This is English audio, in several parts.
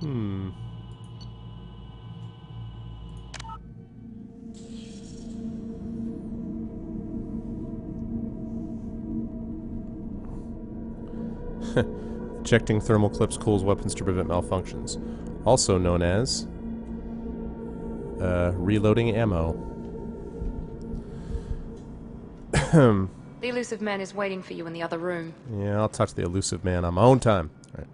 Hmm. Ejecting thermal clips cools weapons to prevent malfunctions. Also known as... reloading ammo. The elusive man is waiting for you in the other room. Yeah, I'll talk to the elusive man on my own time. All right.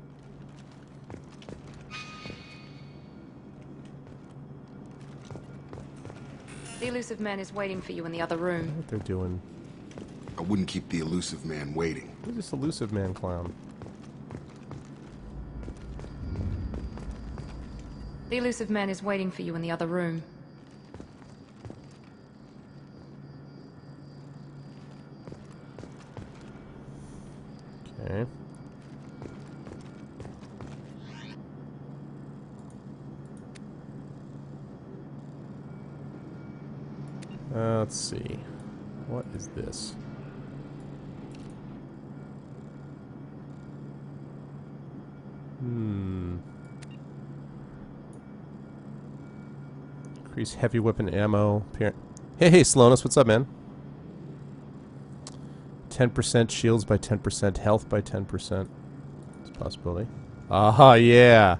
The elusive man is waiting for you in the other room. What they're doing. I wouldn't keep the elusive man waiting. Who's this elusive man clown? The elusive man is waiting for you in the other room. Okay. Let's see. What is this? Increase heavy weapon ammo. Hey, Sloanus, what's up, man? 10% shields by 10%, health by 10%. It's a possibility. Ah, yeah.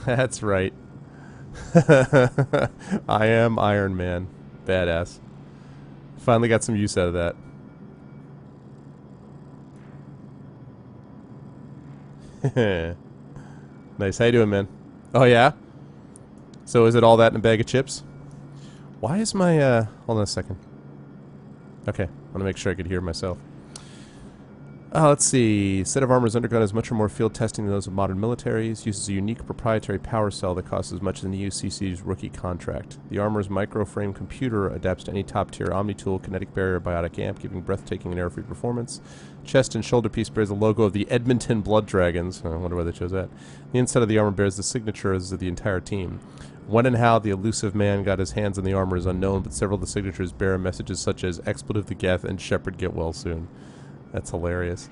That's right. I am Iron Man. Badass. Finally got some use out of that. Nice. How you doing, man? Oh, yeah? So is it all that in a bag of chips? Why is my, hold on a second. Okay. I want to make sure I could hear myself. Let's see. Set of armor has undergone as much or more field testing than those of modern militaries. Uses a unique proprietary power cell that costs as much as the UCC's rookie contract. The armor's microframe computer adapts to any top-tier Omni-Tool, kinetic barrier, biotic amp, giving breathtaking and error-free performance. Chest and shoulder piece bears the logo of the Edmonton Blood Dragons. I wonder why they chose that. The inside of the armor bears the signatures of the entire team. When and how the elusive man got his hands on the armor is unknown, but several of the signatures bear messages such as Expletive to Geth and Shepherd get well soon. That's hilarious.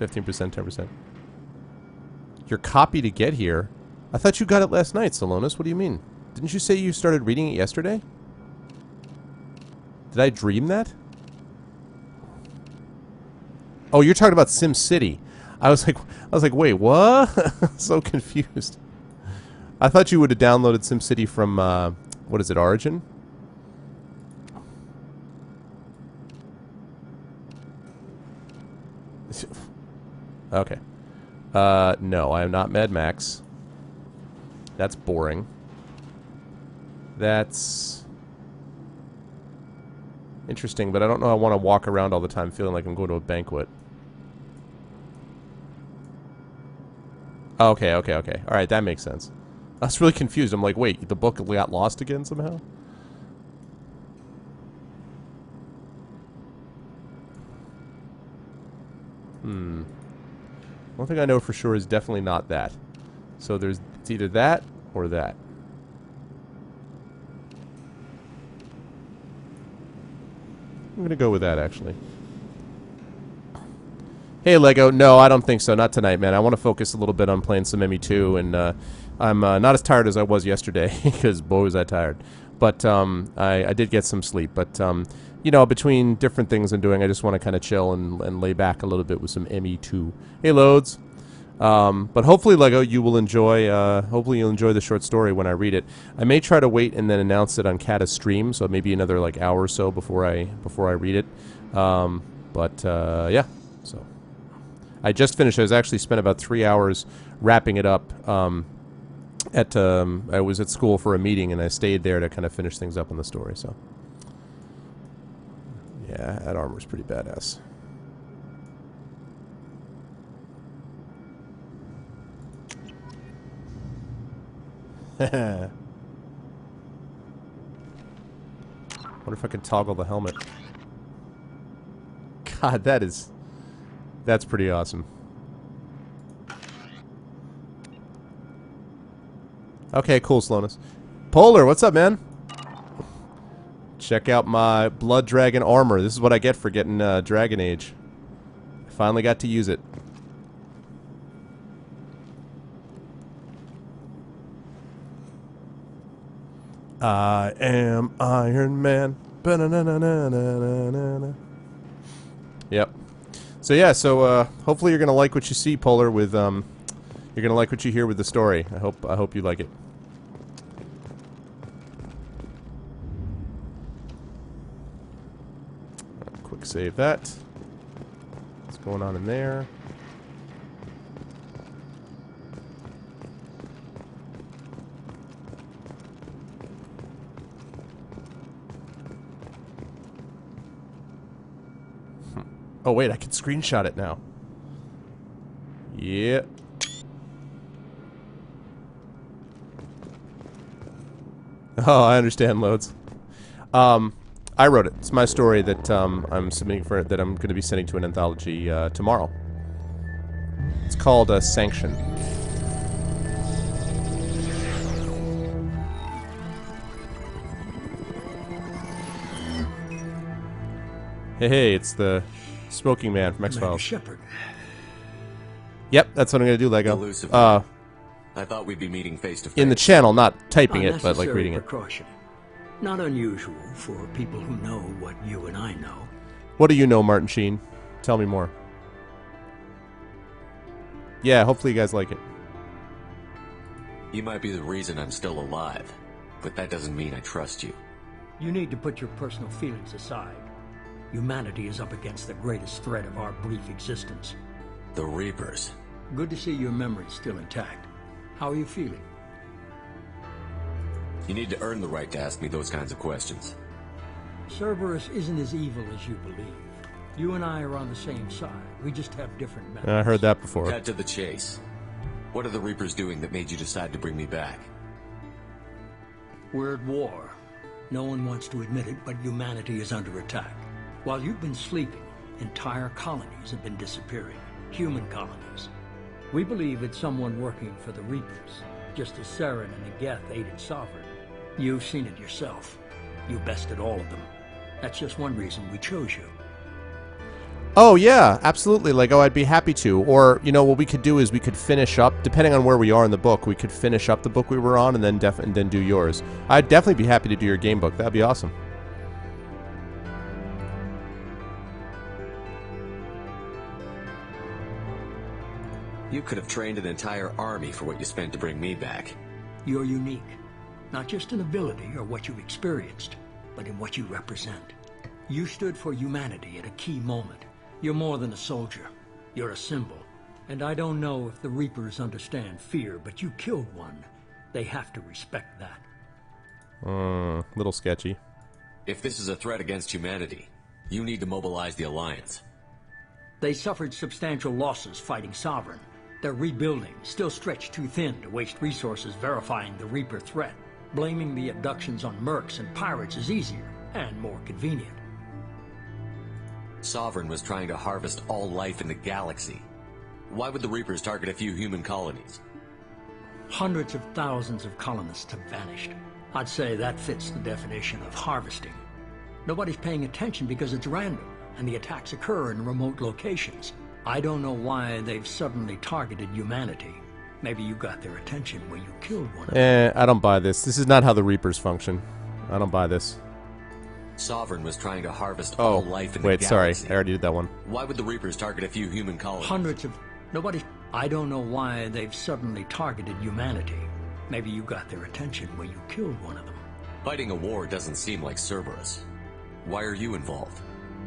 15%, 10%. Your copy to get here? I thought you got it last night, Salonis. What do you mean? Didn't you say you started reading it yesterday? Did I dream that? Oh, you're talking about Sim City. I was like, wait, what? So confused. I thought you would have downloaded SimCity from, what is it, Origin? Okay. No, I am not Mad Max. That's boring. That's interesting, but I don't know I want to walk around all the time feeling like I'm going to a banquet. Okay. Alright, that makes sense. I was really confused. I'm like, wait, the book got lost again somehow? One thing I know for sure is definitely not that. So it's either that or that. I'm gonna go with that, actually. Hey, Lego. No, I don't think so. Not tonight, man. I want to focus a little bit on playing some ME2, and I'm not as tired as I was yesterday, because boy was I tired. But I did get some sleep. But, you know, between different things I'm doing, I just want to kind of chill and lay back a little bit with some ME2. Hey, Loads. But hopefully, Lego, you will enjoy, hopefully you'll enjoy the short story when I read it. I may try to wait and then announce it on Kata's stream, so maybe another, like, hour or so before I read it. Yeah, so... I just finished. I was actually spent about 3 hours wrapping it up. I was at school for a meeting, and I stayed there to kind of finish things up on the story. So, yeah, that armor's pretty badass. Wonder if I can toggle the helmet. God, that's pretty awesome. Okay, cool, Slowness. Polar, what's up, man? Check out my Blood Dragon armor. This is what I get for getting Dragon Age. I finally got to use it. I am Iron Man. Ba-na-na-na-na-na-na-na. Yep. So yeah, hopefully you're gonna like what you see, Polar. With you're gonna like what you hear with the story. I hope you like it. Quick save that. What's going on in there? Oh wait, I can screenshot it now. Yeah. Oh, I understand, Loads. I wrote it. It's my story that I'm submitting for that I'm going to be sending to an anthology tomorrow. It's called Sanction. Hey, it's the smoking man from X-Files. Shepard. Yep, that's what I'm going to do, Lego. Elusive. I thought we'd be meeting face to face. In the channel, not typing it, but like reading precaution. Not unusual for people who know what you and I know. What do you know, Martin Sheen? Tell me more. Yeah, hopefully you guys like it. You might be the reason I'm still alive, but that doesn't mean I trust you. You need to put your personal feelings aside. Humanity is up against the greatest threat of our brief existence. The Reapers. Good to see your memory's still intact. How are you feeling? You need to earn the right to ask me those kinds of questions. Cerberus isn't as evil as you believe. You and I are on the same side. We just have different methods. I heard that before. Cut to the chase. What are the Reapers doing that made you decide to bring me back? We're at war. No one wants to admit it, but humanity is under attack. While you've been sleeping, entire colonies have been disappearing. Human colonies. We believe it's someone working for the Reapers, just as Saren and the Geth aided Sovereign. You've seen it yourself. You bested all of them. That's just one reason we chose you. Oh yeah, absolutely, Lego. I'd be happy to. Or, you know, what we could do is we could finish up, depending on where we are in the book, we could finish up the book we were on and then do yours. I'd definitely be happy to do your game book. That'd be awesome. You could have trained an entire army for what you spent to bring me back. You're unique. Not just in ability or what you've experienced, but in what you represent. You stood for humanity at a key moment. You're more than a soldier. You're a symbol. And I don't know if the Reapers understand fear, but you killed one. They have to respect that. Little sketchy. If this is a threat against humanity, you need to mobilize the Alliance. They suffered substantial losses fighting Sovereign. They're rebuilding, still stretched too thin to waste resources verifying the Reaper threat. Blaming the abductions on mercs and pirates is easier and more convenient. Sovereign was trying to harvest all life in the galaxy. Why would the Reapers target a few human colonies? Hundreds of thousands of colonists have vanished. I'd say that fits the definition of harvesting. Nobody's paying attention because it's random, and the attacks occur in remote locations. I don't know why they've suddenly targeted humanity. Maybe you got their attention when you killed one of them. I don't buy this. This is not how the Reapers function. I don't buy this. Sovereign was trying to harvest all life in the galaxy. Sorry. I already did that one. Why would the Reapers target a few human colonies? Hundreds of... Nobody... I don't know why they've suddenly targeted humanity. Maybe you got their attention when you killed one of them. Fighting a war doesn't seem like Cerberus. Why are you involved?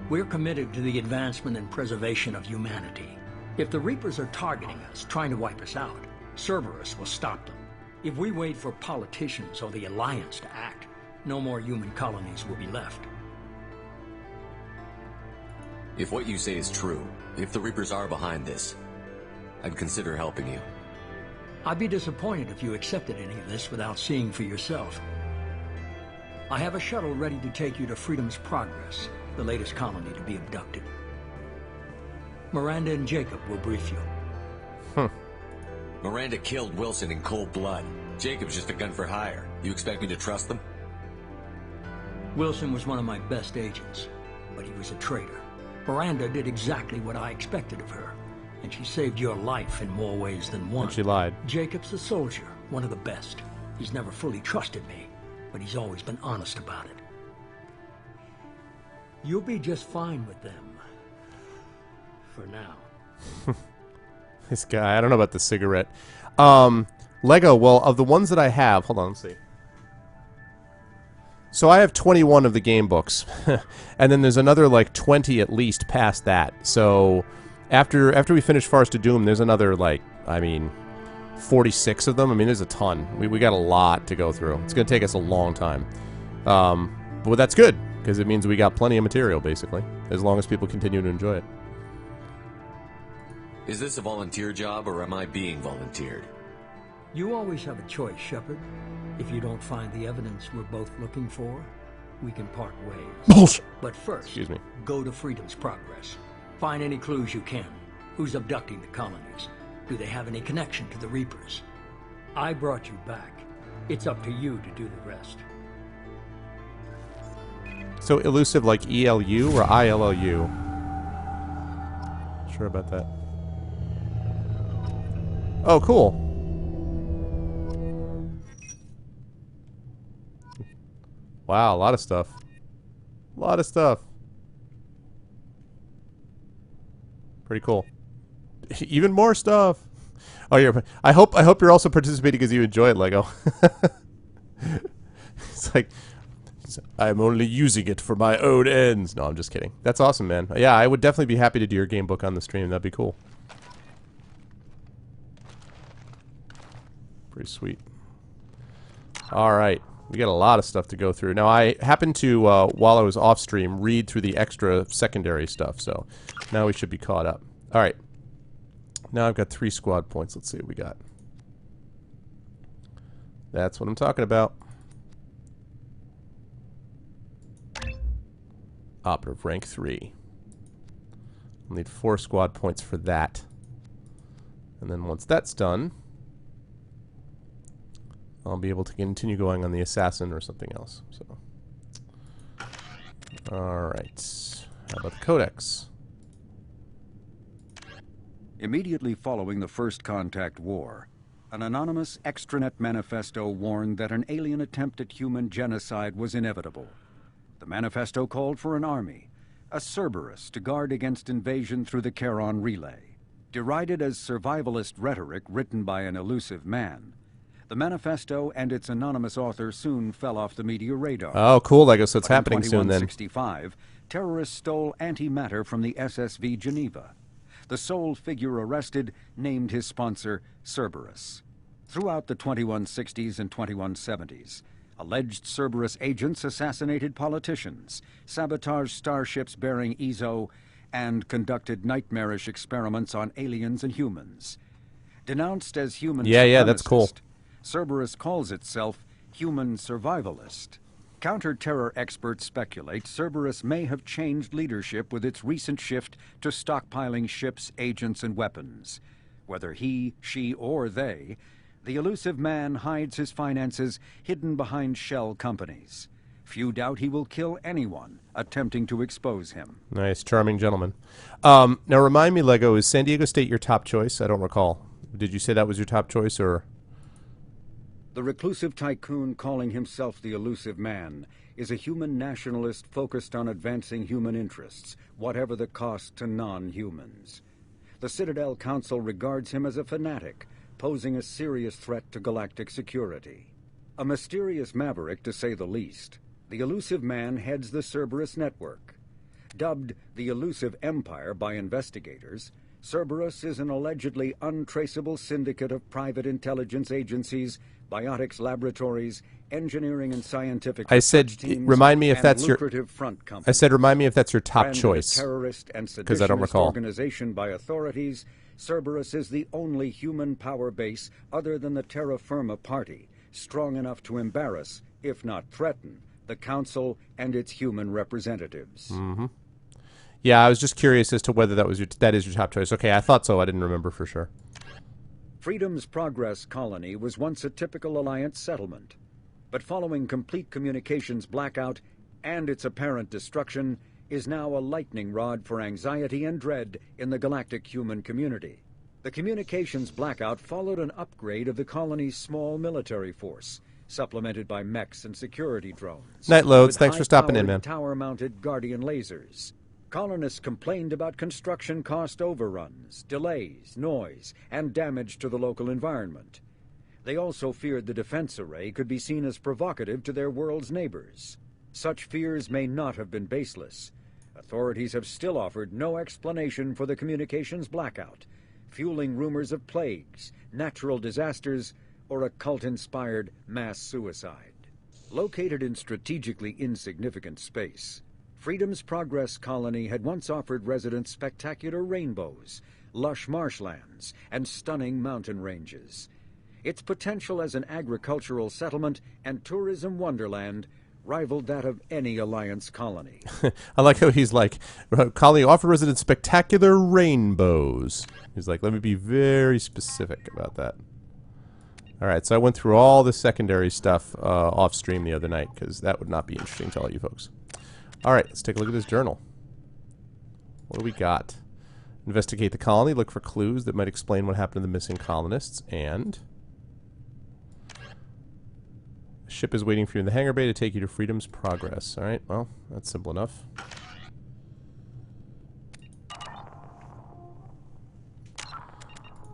We're committed to the advancement and preservation of humanity. If the Reapers are targeting us, trying to wipe us out, Cerberus will stop them. If we wait for politicians or the Alliance to act, no more human colonies will be left. If what you say is true, if the Reapers are behind this, I'd consider helping you. I'd be disappointed if you accepted any of this without seeing for yourself. I have a shuttle ready to take you to Freedom's Progress, the latest colony to be abducted. Miranda and Jacob will brief you. Miranda killed Wilson in cold blood. Jacob's just a gun for hire. You expect me to trust them? Wilson was one of my best agents, but he was a traitor. Miranda did exactly what I expected of her, and she saved your life in more ways than one. And she lied. Jacob's a soldier, one of the best. He's never fully trusted me, but he's always been honest about it. You'll be just fine with them. For now. This guy, I don't know about the cigarette. Lego, well, of the ones that I have, hold on, let's see. So I have 21 of the game books. And then there's another, like, 20 at least past that. So after we finish Forest of Doom, there's another, like, I mean, 46 of them. I mean, there's a ton. We got a lot to go through. It's going to take us a long time. But that's good, because it means we got plenty of material, basically, as long as people continue to enjoy it. Is this a volunteer job, or am I being volunteered? You always have a choice, Shepard. If you don't find the evidence we're both looking for, we can part ways. Bullshit. But first, Excuse me. Go to Freedom's Progress. Find any clues you can. Who's abducting the colonies? Do they have any connection to the Reapers? I brought you back. It's up to you to do the rest. So elusive like ELU or ILLU? Sure about that. Oh, cool. Wow, a lot of stuff. A lot of stuff. Pretty cool. Even more stuff. Oh, I hope you're also participating because you enjoy it, Lego. It's like, I'm only using it for my own ends. No, I'm just kidding. That's awesome, man. Yeah, I would definitely be happy to do your game book on the stream. That'd be cool. Pretty sweet. All right. We got a lot of stuff to go through. Now, I happened to, while I was off stream, read through the extra secondary stuff. So now we should be caught up. All right. Now I've got 3 squad points. Let's see what we got. That's what I'm talking about. Operative rank 3. I'll need 4 squad points for that. And then once that's done, I'll be able to continue going on the assassin or something else. So, all right. How about the Codex? Immediately following the First Contact War, an anonymous extranet manifesto warned that an alien attempt at human genocide was inevitable. The manifesto called for an army, a Cerberus, to guard against invasion through the Charon Relay. Derided as survivalist rhetoric written by an elusive man, the manifesto and its anonymous author soon fell off the media radar. Oh, cool. I guess it's happening soon then. In 2165, terrorists stole antimatter from the SSV Geneva. The sole figure arrested named his sponsor Cerberus. Throughout the 2160s and 2170s, alleged Cerberus agents assassinated politicians, sabotaged starships bearing EZO, and conducted nightmarish experiments on aliens and humans. Denounced as human yeah, that's cool. Cerberus calls itself human survivalist. Counter-terror experts speculate Cerberus may have changed leadership with its recent shift to stockpiling ships, agents, and weapons. Whether he, she, or they, the elusive man hides his finances hidden behind shell companies. Few doubt he will kill anyone attempting to expose him. Nice, charming gentleman. Now remind me, Lego, is San Diego State your top choice? I don't recall. Did you say that was your top choice, or...? The reclusive tycoon calling himself the elusive man is a human nationalist focused on advancing human interests, whatever the cost to non-humans. The Citadel Council regards him as a fanatic, posing a serious threat to galactic security. A mysterious maverick, to say the least, the elusive man heads the Cerberus network. Dubbed the Elusive Empire by investigators, Cerberus is an allegedly untraceable syndicate of private intelligence agencies, biotics laboratories, engineering and scientific I said, teams, remind me if that's your. Front I said, remind me if that's your top choice. Terrorist and because I don't recall. Organization by authorities, Cerberus is the only human power base other than the Terra Firma Party strong enough to embarrass, if not threaten, the Council and its human representatives. Mm-hmm. Yeah, I was just curious as to whether that is your top choice. Okay, I thought so. I didn't remember for sure. Freedom's Progress colony was once a typical Alliance settlement, but following complete communications blackout and its apparent destruction, is now a lightning rod for anxiety and dread in the galactic human community. The communications blackout followed an upgrade of the colony's small military force, supplemented by mechs and security drones. Night Loads, with thanks for stopping in, high-powered, man. tower-mounted Guardian lasers. Colonists complained about construction cost overruns, delays, noise, and damage to the local environment. They also feared the defense array could be seen as provocative to their world's neighbors. Such fears may not have been baseless. Authorities have still offered no explanation for the communications blackout, fueling rumors of plagues, natural disasters, or a cult-inspired mass suicide. Located in strategically insignificant space, Freedom's Progress colony had once offered residents spectacular rainbows, lush marshlands, and stunning mountain ranges. Its potential as an agricultural settlement and tourism wonderland rivaled that of any Alliance colony. I like how he's like, colony offer residents spectacular rainbows. He's like, let me be very specific about that. All right, so I went through all the secondary stuff off stream the other night because that would not be interesting to all you folks. All right, let's take a look at this journal. What do we got? Investigate the colony, look for clues that might explain what happened to the missing colonists, and the ship is waiting for you in the hangar bay to take you to Freedom's Progress. All right, well, that's simple enough.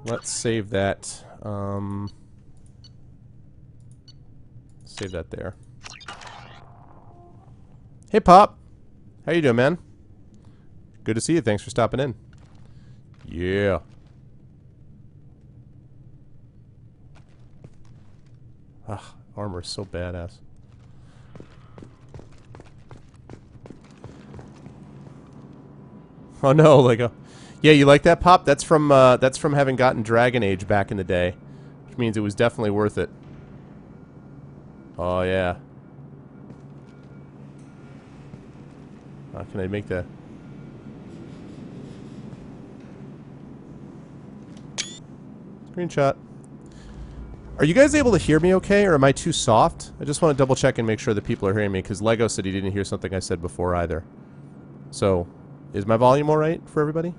Let's save that. Save that there. Hey, Pop. How you doing, man? Good to see you. Thanks for stopping in. Yeah. Ah, armor is so badass. Oh no, Lego. Yeah, you like that, Pop? That's from having gotten Dragon Age back in the day, which means it was definitely worth it. Oh yeah. How can I make that? Screenshot. Are you guys able to hear me okay, or am I too soft? I just want to double check and make sure that people are hearing me, because Lego said he didn't hear something I said before either. So, is my volume alright for everybody?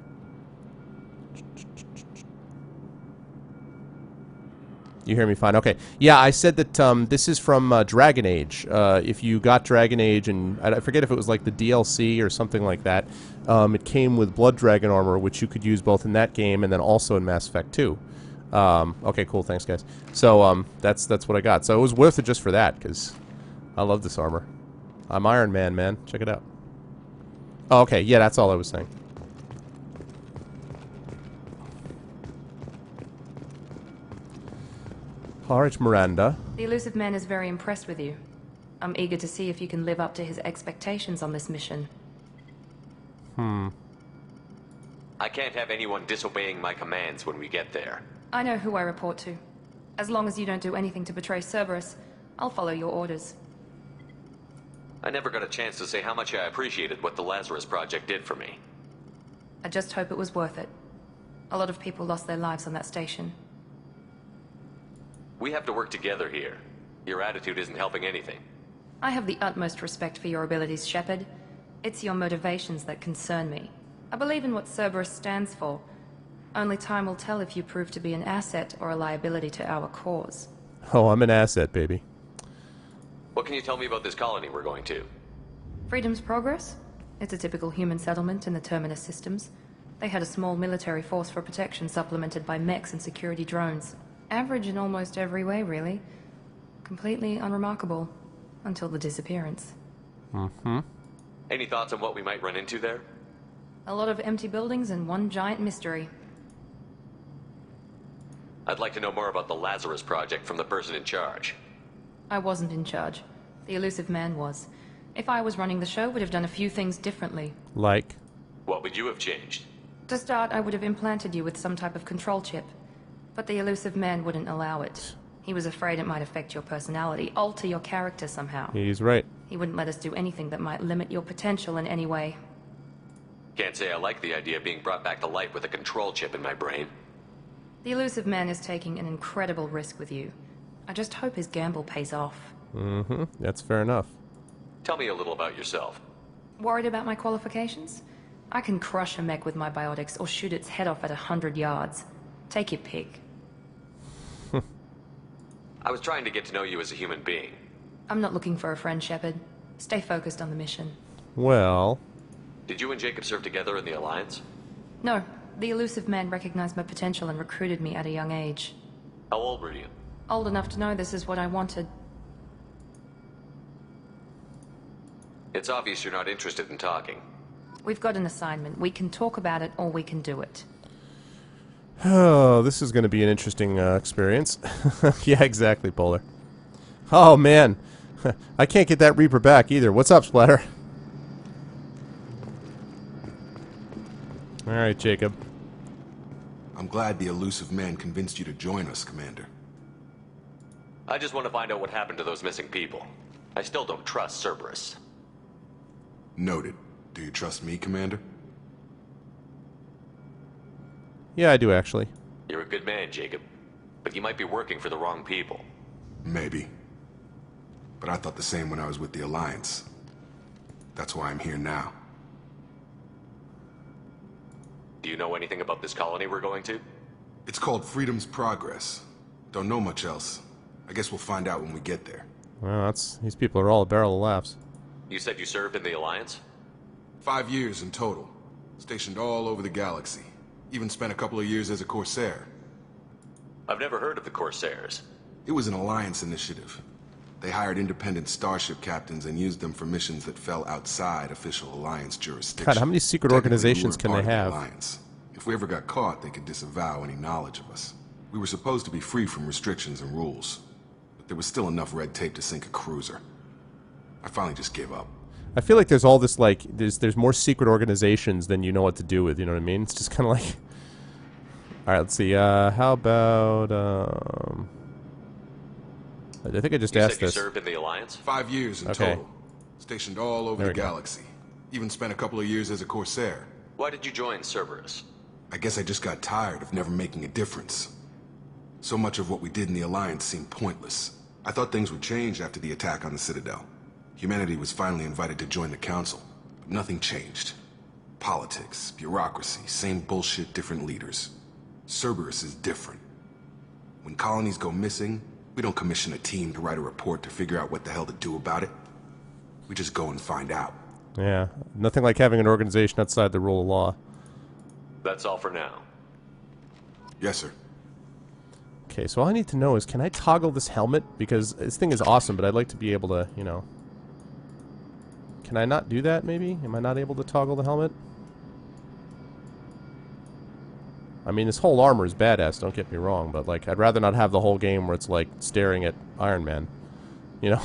You hear me fine? Okay. Yeah, I said that this is from Dragon Age. If you got Dragon Age, and I forget if it was like the DLC or something like that, it came with Blood Dragon armor, which you could use both in that game and then also in Mass Effect 2. Okay, cool. Thanks, guys. So that's what I got. So it was worth it just for that, because I love this armor. I'm Iron Man, man. Check it out. Oh, okay. Yeah, that's all I was saying. Alright, Miranda. The elusive man is very impressed with you. I'm eager to see if you can live up to his expectations on this mission. I can't have anyone disobeying my commands when we get there. I know who I report to. As long as you don't do anything to betray Cerberus, I'll follow your orders. I never got a chance to say how much I appreciated what the Lazarus Project did for me. I just hope it was worth it. A lot of people lost their lives on that station. We have to work together here. Your attitude isn't helping anything. I have the utmost respect for your abilities, Shepard. It's your motivations that concern me. I believe in what Cerberus stands for. Only time will tell if you prove to be an asset or a liability to our cause. Oh, I'm an asset, baby. What can you tell me about this colony we're going to? Freedom's Progress? It's a typical human settlement in the Terminus systems. They had a small military force for protection supplemented by mechs and security drones. Average in almost every way, really. Completely unremarkable. Until the disappearance. Any thoughts on what we might run into there? A lot of empty buildings and one giant mystery. I'd like to know more about the Lazarus Project from the person in charge. I wasn't in charge. The elusive man was. If I was running the show, would have done a few things differently. Like? What would you have changed? To start, I would have implanted you with some type of control chip. But the elusive man wouldn't allow it. He was afraid it might affect your personality, alter your character somehow. He's right. He wouldn't let us do anything that might limit your potential in any way. Can't say I like the idea of being brought back to life with a control chip in my brain. The elusive man is taking an incredible risk with you. I just hope his gamble pays off. That's fair enough. Tell me a little about yourself. Worried about my qualifications? I can crush a mech with my biotics or shoot its head off at 100 yards. Take your pick. I was trying to get to know you as a human being. I'm not looking for a friend, Shepard. Stay focused on the mission. Well... Did you and Jacob serve together in the Alliance? No, the elusive man recognized my potential and recruited me at a young age. How old were you? Old enough to know this is what I wanted. It's obvious you're not interested in talking. We've got an assignment. We can talk about it, or we can do it. Oh, this is going to be an interesting experience. Yeah, exactly, Polar. Oh, man. I can't get that Reaper back either. What's up, Splatter? Alright, Jacob. I'm glad the elusive man convinced you to join us, Commander. I just want to find out what happened to those missing people. I still don't trust Cerberus. Noted. Do you trust me, Commander? Yeah, I do, actually. You're a good man, Jacob. But you might be working for the wrong people. Maybe. But I thought the same when I was with the Alliance. That's why I'm here now. Do you know anything about this colony we're going to? It's called Freedom's Progress. Don't know much else. I guess we'll find out when we get there. Well, these people are all a barrel of laughs. You said you served in the Alliance? 5 years in total. Stationed all over the galaxy. Even spent a couple of years as a Corsair. I've never heard of the Corsairs. It was an Alliance initiative. They hired independent starship captains and used them for missions that fell outside official Alliance jurisdiction. God, how many secret Technically, organizations we can were they part of the have? Alliance. If we ever got caught, they could disavow any knowledge of us. We were supposed to be free from restrictions and rules. But there was still enough red tape to sink a cruiser. I finally just gave up. I feel like there's all this, like, there's more secret organizations than you know what to do with, you know what I mean? It's just kind of like... Alright, let's see, how about, I think I just asked You this. served in the Alliance? 5 years in Okay. total. Stationed all over There the we go. galaxy. Even spent a couple of years as a Corsair. Why did you join Cerberus? I guess I just got tired of never making a difference. So much of what we did in the Alliance seemed pointless. I thought things would change after the attack on the Citadel. Humanity was finally invited to join the Council, but nothing changed. Politics, bureaucracy, same bullshit, different leaders. Cerberus is different. When colonies go missing, we don't commission a team to write a report to figure out what the hell to do about it. We just go and find out. Yeah, nothing like having an organization outside the rule of law. That's all for now. Yes, sir. Okay, so all I need to know is, can I toggle this helmet? Because this thing is awesome, but I'd like to be able to, you know... Can I not do that, maybe? Am I not able to toggle the helmet? I mean, this whole armor is badass, don't get me wrong, but, like, I'd rather not have the whole game where it's, like, staring at Iron Man. You know?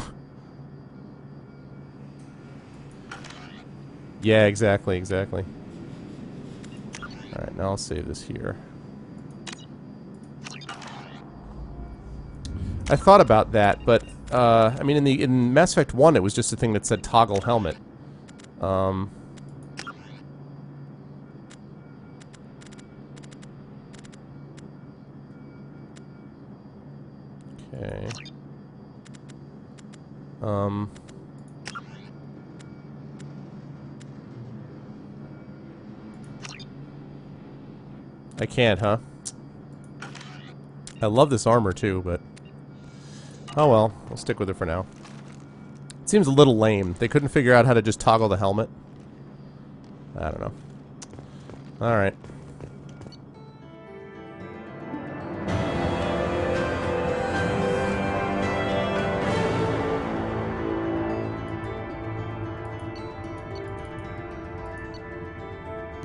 Yeah, exactly, exactly. Alright, now I'll save this here. I thought about that, but, I mean, in Mass Effect 1, it was just a thing that said toggle helmet. Okay. I can't, huh? I love this armor, too, but... Oh well, we'll stick with it for now. It seems a little lame. They couldn't figure out how to just toggle the helmet. I don't know. Alright.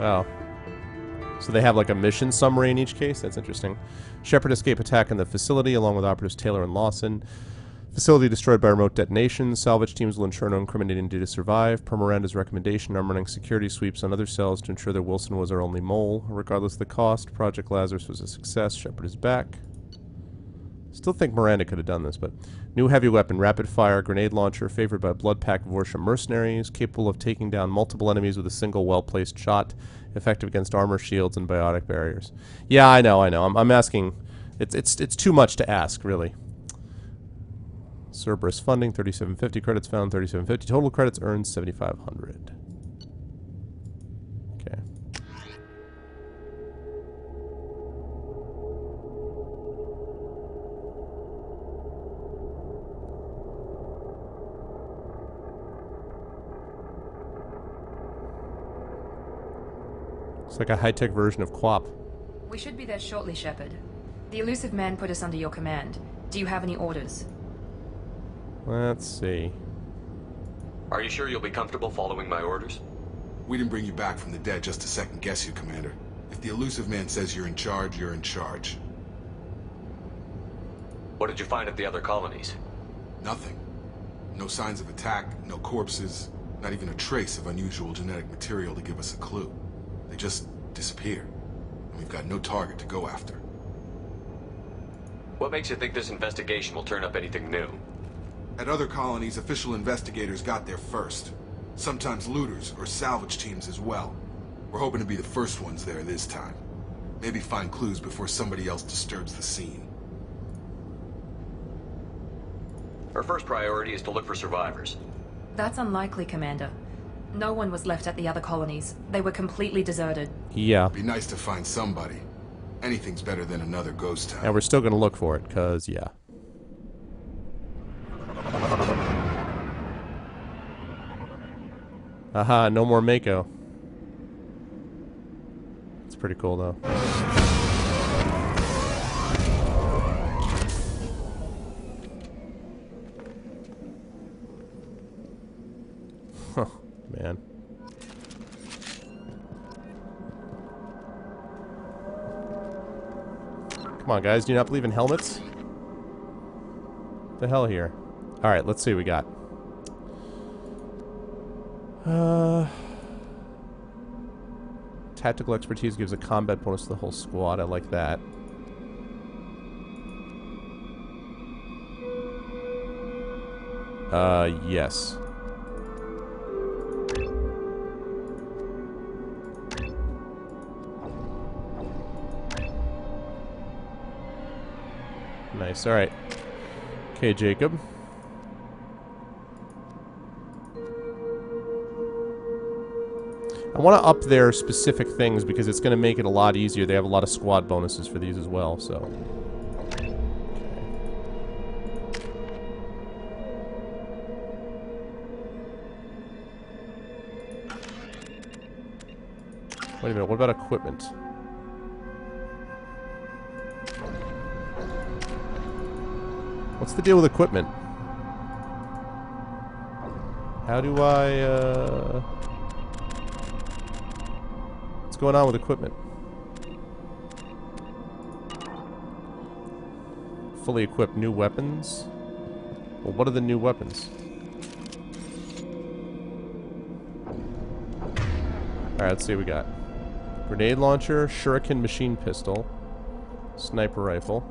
Oh. So they have like a mission summary in each case? That's interesting. Shepard escape attack on the facility along with operatives Taylor and Lawson. Facility destroyed by remote detonation. Salvage teams will ensure no incriminating data survive. Per Miranda's recommendation, I'm running security sweeps on other cells to ensure that Wilson was our only mole. Regardless of the cost, Project Lazarus was a success. Shepard is back. Still think Miranda could have done this, but... New heavy weapon, rapid fire, grenade launcher, favored by blood-packed Vortia mercenaries, capable of taking down multiple enemies with a single well-placed shot, effective against armor shields and biotic barriers. Yeah, I know. I'm asking... It's too much to ask, really. Cerberus funding, 3750 credits found, 3750. Total credits earned, 7500. Okay. It's like a high-tech version of QWOP. We should be there shortly, Shepard. The elusive man put us under your command. Do you have any orders? Let's see. Are you sure you'll be comfortable following my orders? We didn't bring you back from the dead just to second guess you, Commander. If the elusive man says you're in charge, you're in charge. What did you find at the other colonies? Nothing. No signs of attack, no corpses, not even a trace of unusual genetic material to give us a clue. They just disappeared, and we've got no target to go after. What makes you think this investigation will turn up anything new? At other colonies, official investigators got there first. Sometimes looters or salvage teams as well. We're hoping to be the first ones there this time. Maybe find clues before somebody else disturbs the scene. Our first priority is to look for survivors. That's unlikely, Commander. No one was left at the other colonies. They were completely deserted. Yeah. Be nice to find somebody. Anything's better than another ghost town. And we're still gonna look for it, cause yeah. Aha, no more Mako. It's pretty cool though. Huh, man. Come on, guys, do you not believe in helmets? What the hell here? Alright, let's see what we got. Tactical expertise gives a combat bonus to the whole squad. I like that. Yes. Nice, alright. Okay, Jacob. I want to up their specific things because it's going to make it a lot easier. They have a lot of squad bonuses for these as well, so... Wait a minute, what about equipment? What's the deal with equipment? How do I, What's going on with equipment? Fully equipped new weapons? Well, what are the new weapons? Alright, let's see what we got. Grenade launcher, shuriken machine pistol, sniper rifle.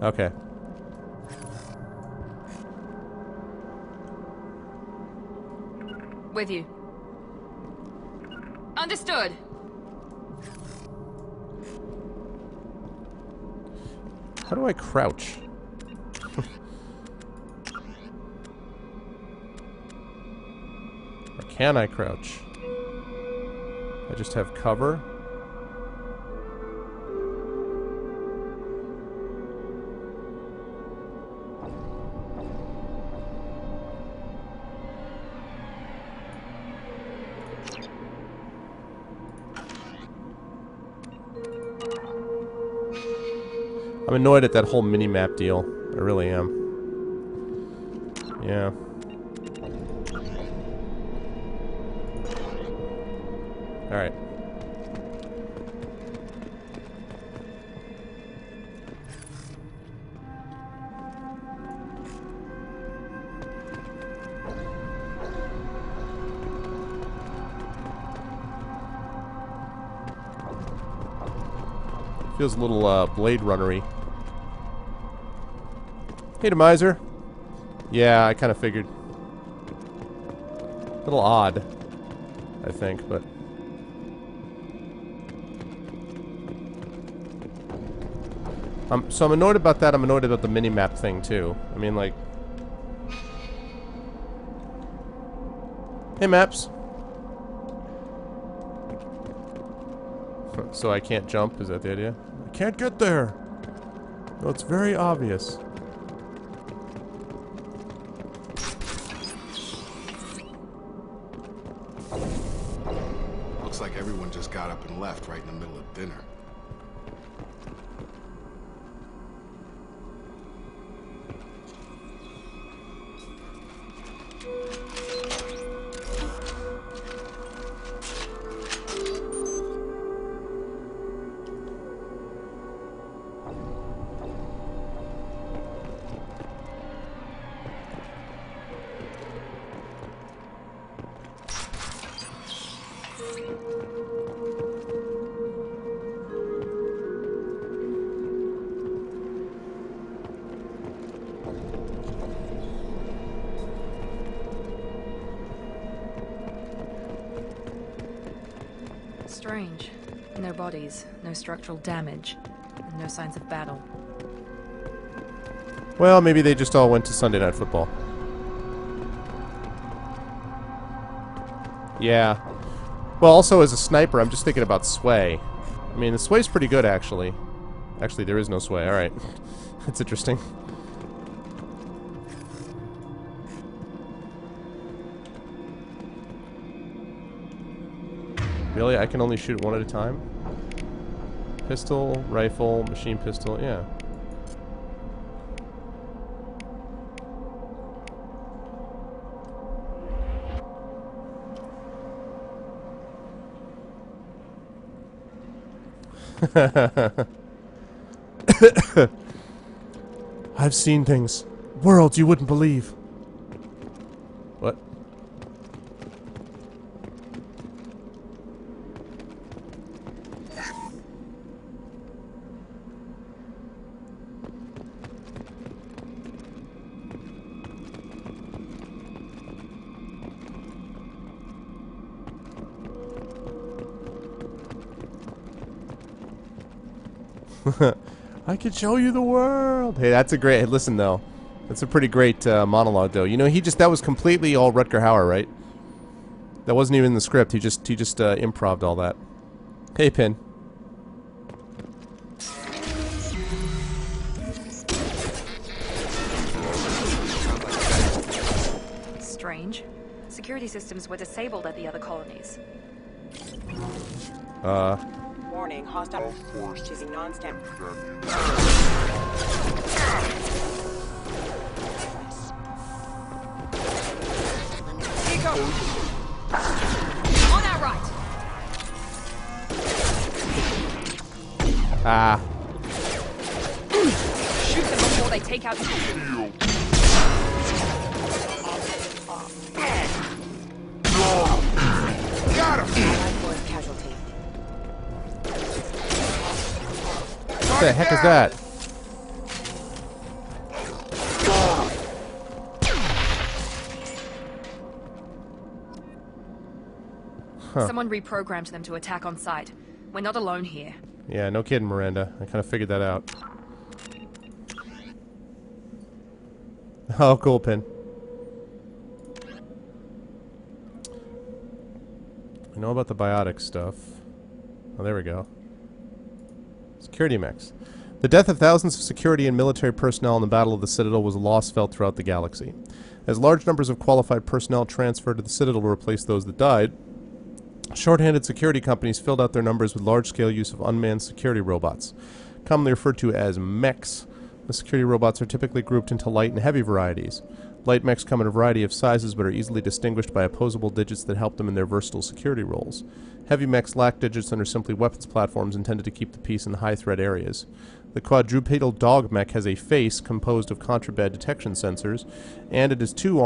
Okay. With you. Understood. How do I crouch? Or can I crouch? I just have cover. I'm annoyed at that whole mini-map deal. I really am. Yeah. Alright. Feels a little, Blade Runner-y. Hey, Demiser. Yeah, I kind of figured. A little odd, I think, but... so I'm annoyed about that. I'm annoyed about the mini-map thing, too. I mean, like... Hey, maps. So I can't jump? Is that the idea? I can't get there! No, it's very obvious. Looks like everyone just got up and left right in the middle of dinner. Strange. No bodies, no structural damage, and no signs of battle. Well, maybe they just all went to Sunday Night Football. Yeah. Well, also as a sniper, I'm just thinking about sway. I mean, the sway's pretty good, actually. Actually, there is no sway. Alright. That's interesting. Really? I can only shoot one at a time? Pistol, rifle, machine pistol, yeah. I've seen things. Worlds you wouldn't believe. What? I could show you the world. Hey, that's a great. Hey, listen though, that's a pretty great monologue though. You know, that was completely all Rutger Hauer, right? That wasn't even in the script. He just improv'd all that. Hey, Pin. Strange. Security systems were disabled at the other colonies. Warning, hostile force choosing non-stamp. Nico! On that right! Ah. Shoot them before they take out the field. Got him! Casualty. What the heck is that? Huh. Someone reprogrammed them to attack on sight. We're not alone here. Yeah, no kidding, Miranda. I kind of figured that out. Oh, cool, Pin. I know about the biotic stuff. Oh, there we go. Security mechs. The death of thousands of security and military personnel in the Battle of the Citadel was a loss felt throughout the galaxy. As large numbers of qualified personnel transferred to the Citadel to replace those that died, short-handed security companies filled out their numbers with large-scale use of unmanned security robots, commonly referred to as mechs. The security robots are typically grouped into light and heavy varieties. Light mechs come in a variety of sizes but are easily distinguished by opposable digits that help them in their versatile security roles. Heavy mechs lack digits and are simply weapons platforms intended to keep the peace in high-threat areas. The quadrupedal dog mech has a face composed of contraband detection sensors, and it too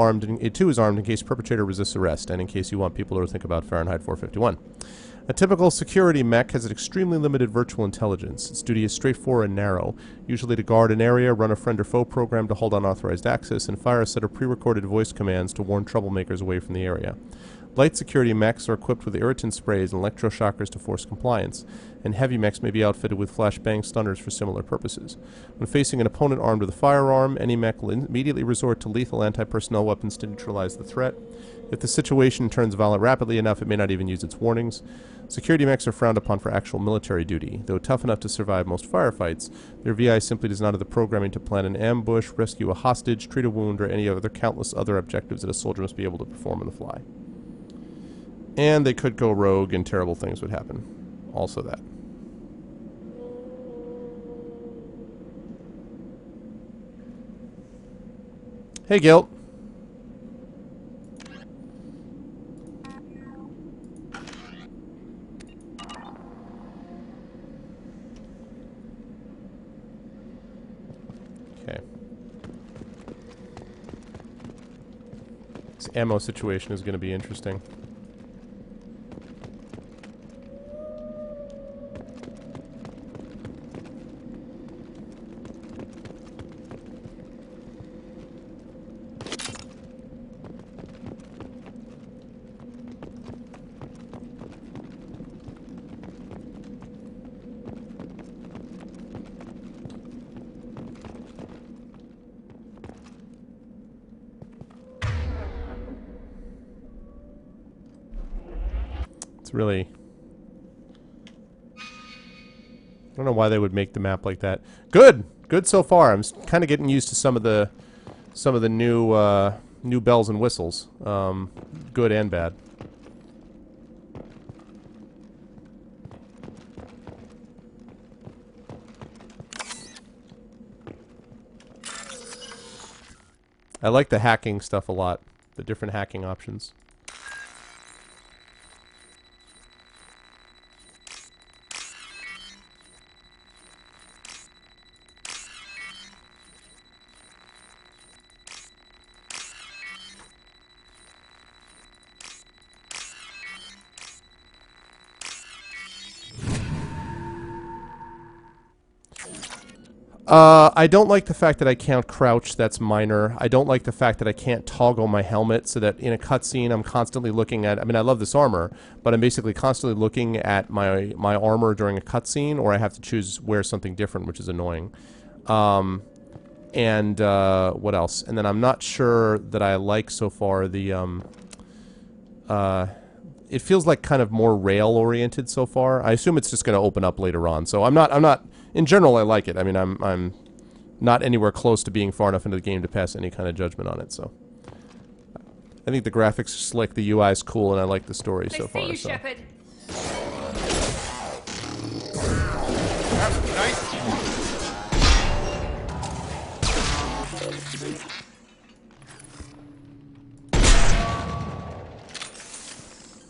is armed in case perpetrator resists arrest, and in case you want people to think about Fahrenheit 451. A typical security mech has an extremely limited virtual intelligence. Its duty is straightforward and narrow, usually to guard an area, run a friend or foe program to hold unauthorized access, and fire a set of pre-recorded voice commands to warn troublemakers away from the area. Light security mechs are equipped with irritant sprays and electroshockers to force compliance, and heavy mechs may be outfitted with flashbang stunners for similar purposes. When facing an opponent armed with a firearm, any mech will immediately resort to lethal anti-personnel weapons to neutralize the threat. If the situation turns violent rapidly enough, it may not even use its warnings. Security mechs are frowned upon for actual military duty. Though tough enough to survive most firefights, their VI simply does not have the programming to plan an ambush, rescue a hostage, treat a wound, or any other countless other objectives that a soldier must be able to perform on the fly. And they could go rogue and terrible things would happen. Also that. Hey, Gilt. Okay. This ammo situation is going to be interesting. It's really... I don't know why they would make the map like that. Good! Good so far. I'm kind of getting used to some of the new new bells and whistles. Good and bad. I like the hacking stuff a lot. The different hacking options. I don't like the fact that I can't crouch. That's minor. I don't like the fact that I can't toggle my helmet so that in a cutscene I'm constantly looking at... I mean, I love this armor, but I'm basically constantly looking at my armor during a cutscene, or I have to choose wear something different, which is annoying. What else? And then I'm not sure that I like so far the... it feels like kind of more rail-oriented so far. I assume it's just going to open up later on. So I'm not... In general, I like it. I mean, I'm not anywhere close to being far enough into the game to pass any kind of judgment on it, so... I think the graphics are slick, the UI is cool, and I like the story so far. I see you, so. Shepard.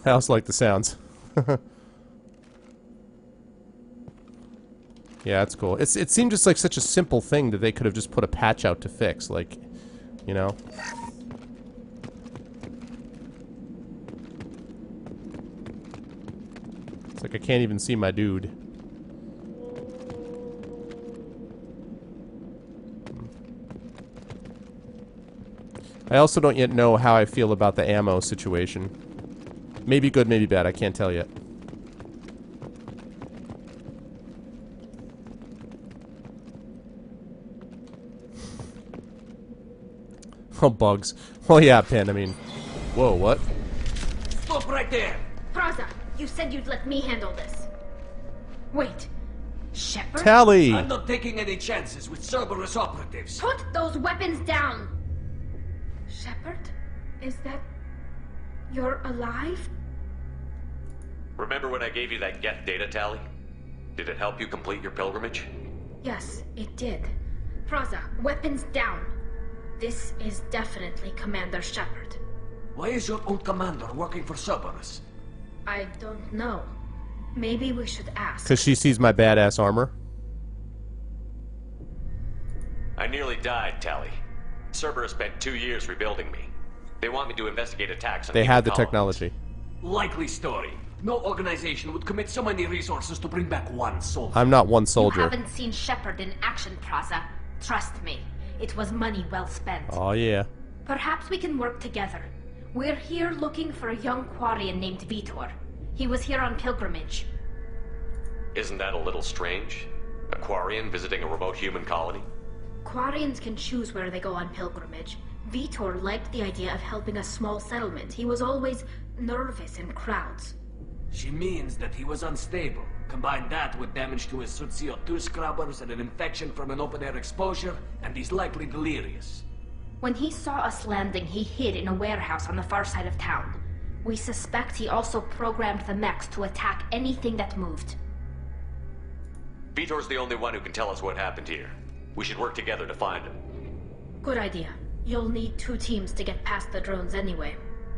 I also like the sounds. Yeah, that's cool. It seemed just like such a simple thing that they could have just put a patch out to fix, like, you know? It's like I can't even see my dude. I also don't yet know how I feel about the ammo situation. Maybe good, maybe bad, I can't tell yet. Oh, bugs. Well, yeah, Pin, I mean... Whoa, what? Stop right there! Praza, you said you'd let me handle this. Wait. Shepard? Tally! I'm not taking any chances with Cerberus operatives. Put those weapons down! Shepard? Is that... You're alive? Remember when I gave you that get data tally? Did it help you complete your pilgrimage? Yes, it did. Praza, weapons down. This is definitely Commander Shepard. Why is your old commander working for Cerberus? I don't know. Maybe we should ask. Because she sees my badass armor? I nearly died, Tally. Cerberus spent 2 years rebuilding me. They want me to investigate attacks on They had the colonies. technology. Likely story. No organization would commit so many resources to bring back one soldier. I'm not one You soldier. haven't seen Shepard in action, Praza. Trust me. It was money well spent. Oh, yeah. Perhaps we can work together. We're here looking for a young Quarian named Vitor. He was here on pilgrimage. Isn't that a little strange? A Quarian visiting a remote human colony? Quarians can choose where they go on pilgrimage. Vitor liked the idea of helping a small settlement. He was always nervous in crowds. She means that he was unstable. Combine that with damage to his CO2 scrubbers and an infection from an open-air exposure, and he's likely delirious. When he saw us landing, he hid in a warehouse on the far side of town. We suspect he also programmed the mechs to attack anything that moved. Vitor's the only one who can tell us what happened here. We should work together to find him. Good idea. You'll need 2 teams to get past the drones anyway.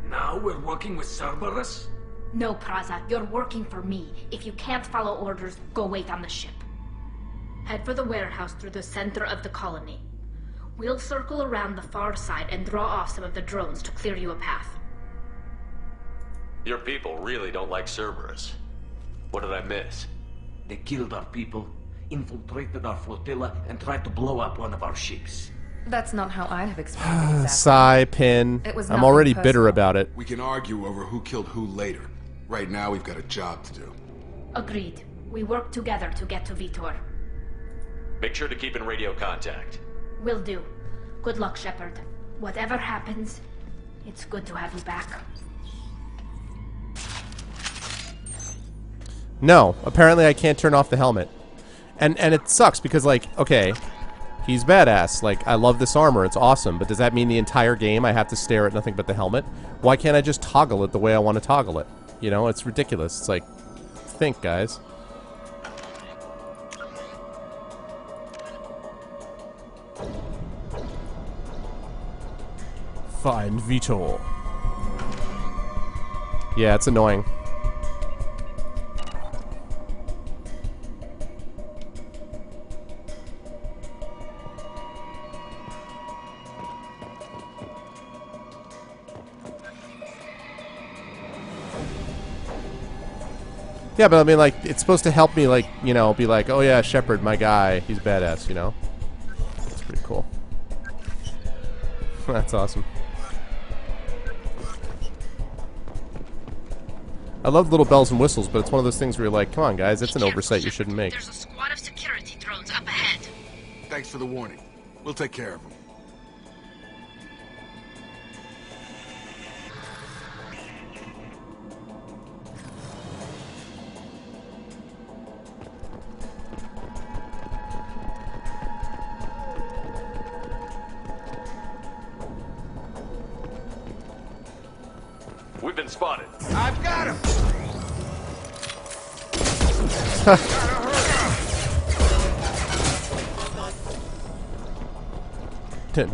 Now we're working with Cerberus? No, Praza, you're working for me. If you can't follow orders, go wait on the ship. Head for the warehouse through the center of the colony. We'll circle around the far side and draw off some of the drones to clear you a path. Your people really don't like Cerberus. What did I miss? They killed our people, infiltrated our flotilla, and tried to blow up one of our ships. That's not how I'd have explained it exactly. Sigh, Pin. It was I'm nothing already personal. bitter about it. We can argue over who killed who later. Right now, we've got a job to do. Agreed. We work together to get to Vitor. Make sure to keep in radio contact. Will do. Good luck, Shepard. Whatever happens, it's good to have you back. No, apparently I can't turn off the helmet. And it sucks because, like, okay, he's badass. Like, I love this armor. It's awesome. But does that mean the entire game I have to stare at nothing but the helmet? Why can't I just toggle it the way I want to toggle it? You know, it's ridiculous. It's like, think, guys. Find Vitor. Yeah, it's annoying. Yeah, but I mean, like, it's supposed to help me, like, you know, be like, oh yeah, Shepard, my guy, he's badass, you know? That's pretty cool. That's awesome. I love little bells and whistles, but it's one of those things where you're like, come on, guys, it's an oversight you shouldn't make. There's a squad of security drones up ahead. Thanks for the warning. We'll take care of them. We've been spotted. I've got him!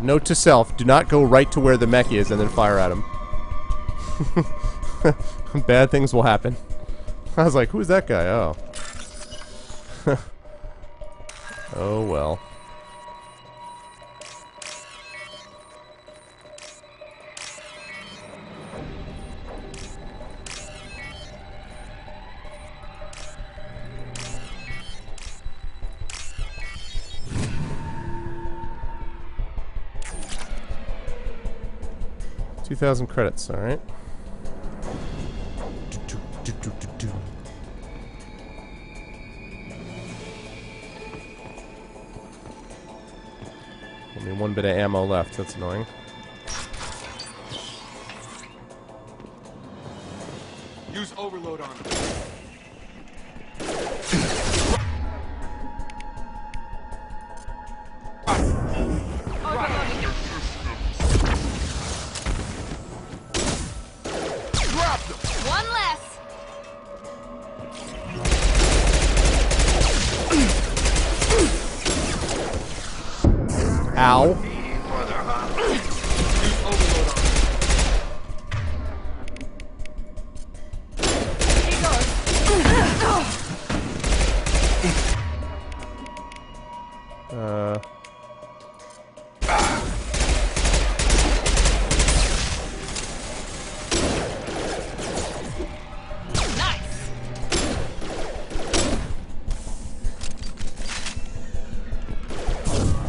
Note to self, do not go right to where the mech is and then fire at him. Bad things will happen. I was like, who's that guy? Oh. Oh well. $2,000 credits, alright. Only 1 bit of ammo left, that's annoying. Use overload on him. One less. Ow.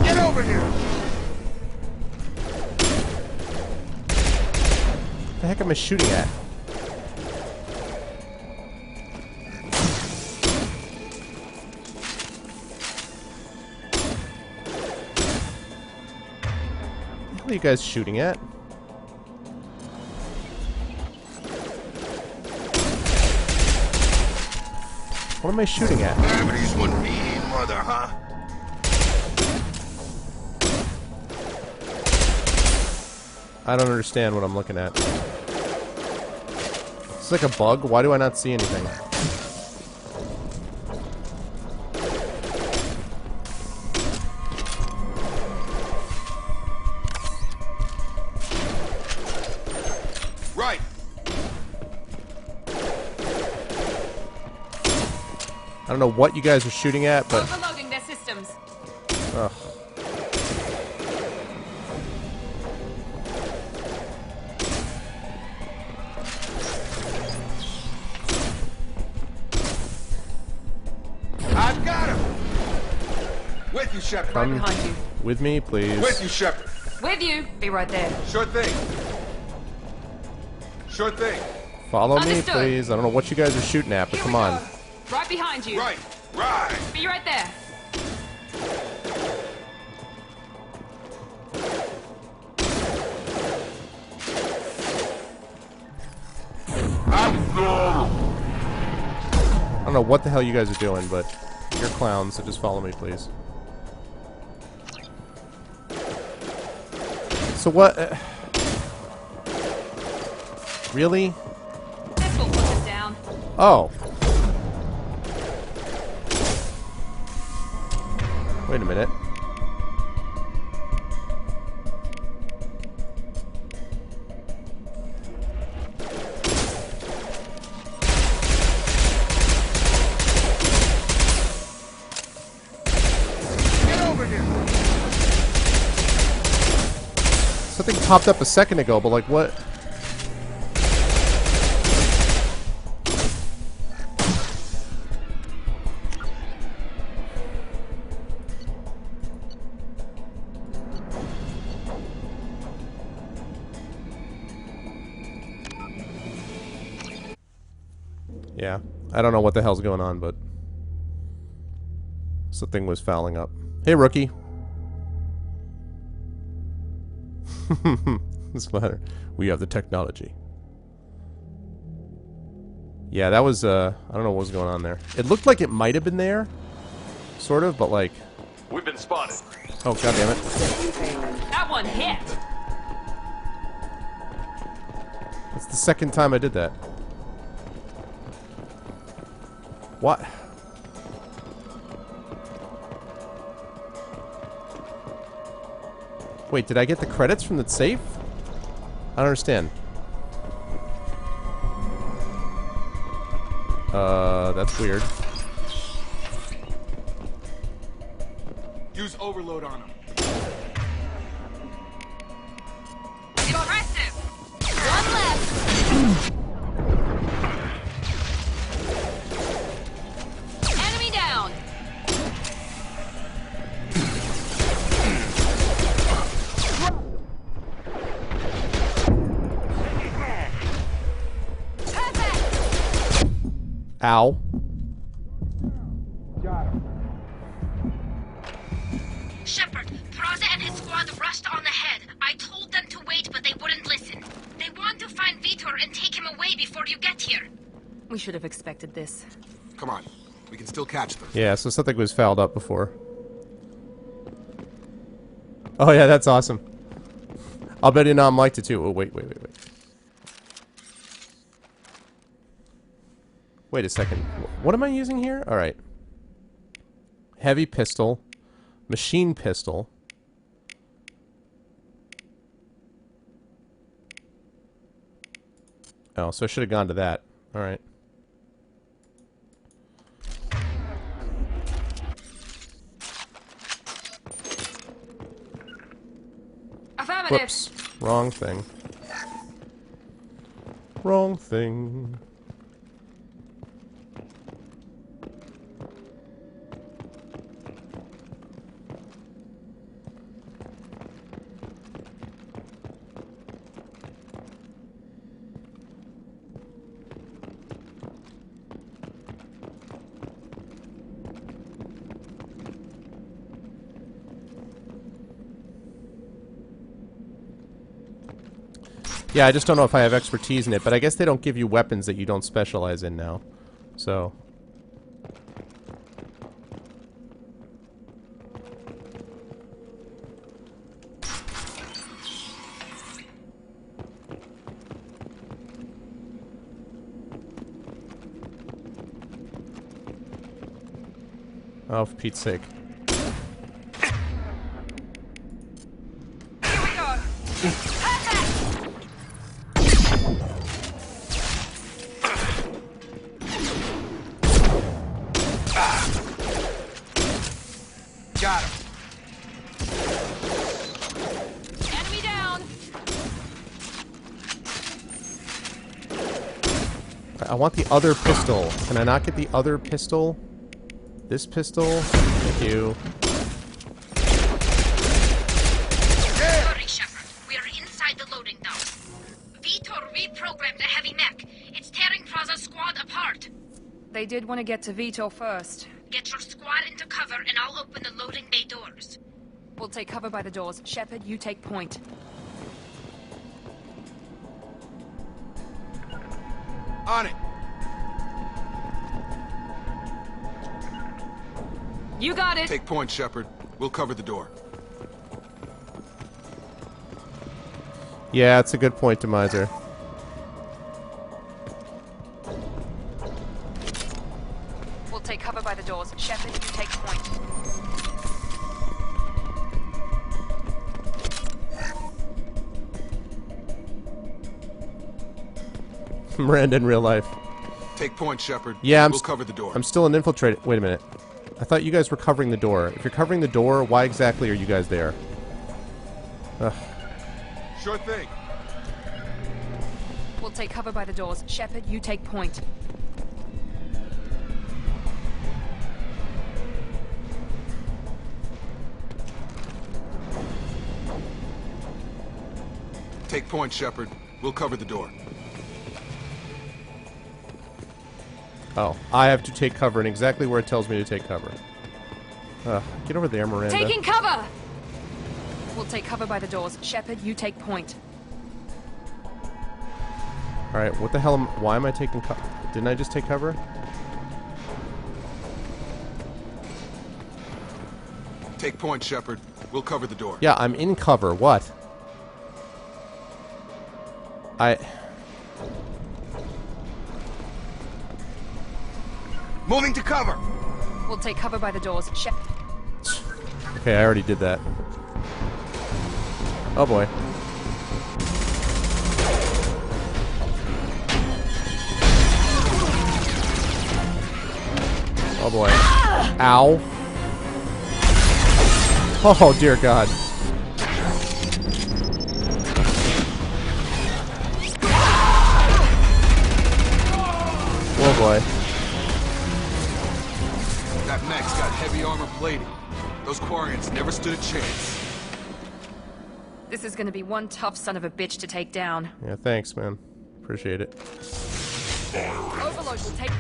Get over here! What the heck am I shooting at? What are you guys shooting at? What am I shooting at? Gravity's one mean mother, huh? I don't understand what I'm looking at. It's like a bug. Why do I not see anything? Right. I don't know what you guys are shooting at, but... Overloading their systems. Ugh. I've got him. With you, Shepard. Right behind you. With me, please. With you, Shepard. With you. Be right there. Sure thing. Sure thing. Follow me, Understood. please. I don't know what you guys are shooting at, but Here come we on. go. Right behind you. Right. Right. Be right there. I don't know what the hell you guys are doing, but you're clowns, so just follow me, please. So what? Really? This will put them down. Oh. Wait a minute. Something popped up a second ago, but like what? Yeah, I don't know what the hell's going on, but something was fouling up. Hey, rookie. What's the matter? We have the technology. Yeah, that was, I don't know what was going on there. It looked like it might have been there. Sort of, but like... We've been spotted. Oh, god damn it. That one hit. That's the second time I did that. What? Wait, did I get the credits from the safe? I don't understand. That's weird. Use overload on him. Impressive. One left. Enemy down. Ow. Shepard, Praza and his squad rushed on ahead. I told them to wait, but they wouldn't listen. They want to find Vitor and take him away before you get here. We should have expected this. Come on. We can still catch them. Yeah, so something was fouled up before. Oh yeah, that's awesome. I'll bet you Nom liked it too. Oh, wait. Wait a second. What am I using here? Alright. Heavy pistol. Machine pistol. Oh, so I should have gone to that. Alright. Affirmative. Whoops. Wrong thing. Wrong thing. Yeah, I just don't know if I have expertise in it, but I guess they don't give you weapons that you don't specialize in now. So... Oh, for Pete's sake. Here we go. Got him. Enemy down! I want the other pistol. Can I not get the other pistol? This pistol? Thank you. Sorry, Shepard. We are inside the loading docks. Vitor reprogrammed the heavy mech. It's tearing Praza's squad apart. They did want to get to Vito first. Get your squad into cover and I'll open the loading bay doors. We'll take cover by the doors. Shepard, you take point. On it. You got it! Take point, Shepard. We'll cover the door. Yeah, it's a good point, Demiser. We'll take cover by the doors. Shepard, you take point. Miranda in real life. Take point, Shepard. Yeah, we'll cover the door. I'm still an infiltrator. Wait a minute. I thought you guys were covering the door. If you're covering the door, why exactly are you guys there? Ugh. Sure thing. We'll take cover by the doors. Shepard, you take point. Take point, Shepard. We'll cover the door. Oh, I have to take cover in exactly where it tells me to take cover. Get over there, Miranda. Taking cover! We'll take cover by the doors. Shepard, you take point. Alright, what the hell why am I taking cover? Didn't I just take cover? Take point, Shepard. We'll cover the door. Yeah, I'm in cover. What? Moving to cover! We'll take cover by the doors. Okay, I already did that. Oh boy. Oh boy. Ow. Oh dear God. Oh boy. That mech's got heavy armor plating. Those Quarians never stood a chance. This is gonna be one tough son of a bitch to take down. Yeah, thanks, man. Appreciate it. Overload will take...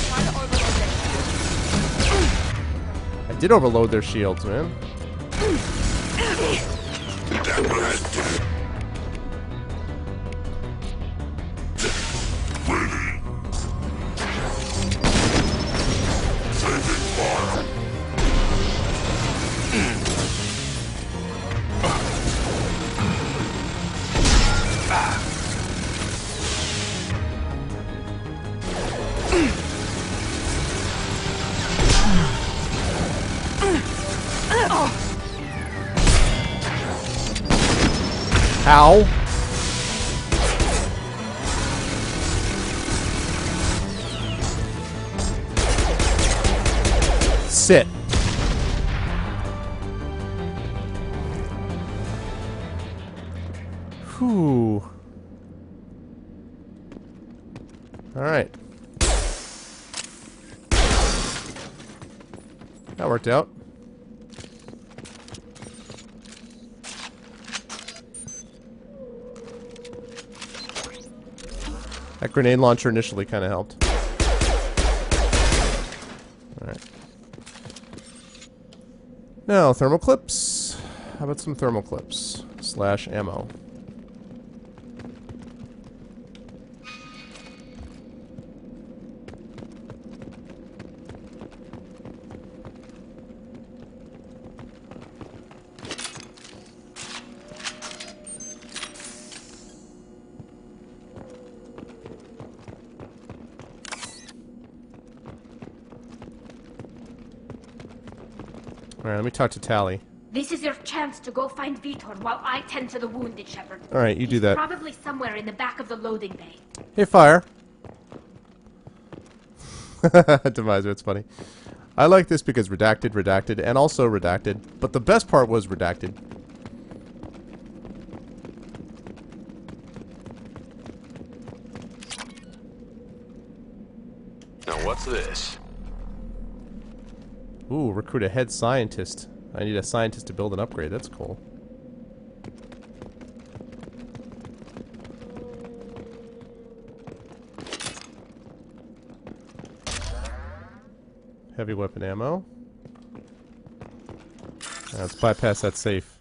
Try to overload them. I did overload their shields, man. Ow. Sit. Whew. All right. That worked out. That grenade launcher initially kind of helped. Alright. Now, thermal clips. How about some thermal clips? / ammo. Alright, let me talk to Tally. This is your chance to go find Vitor while I tend to the wounded, Shepard. Alright, you do that. Probably somewhere in the back of the loading bay. Hey, Fire. Deviser, it's funny. I like this because redacted, redacted, and also redacted. But the best part was redacted. Now what's this? Ooh, recruit a head scientist. I need a scientist to build an upgrade. That's cool. Heavy weapon ammo. Let's bypass that safe.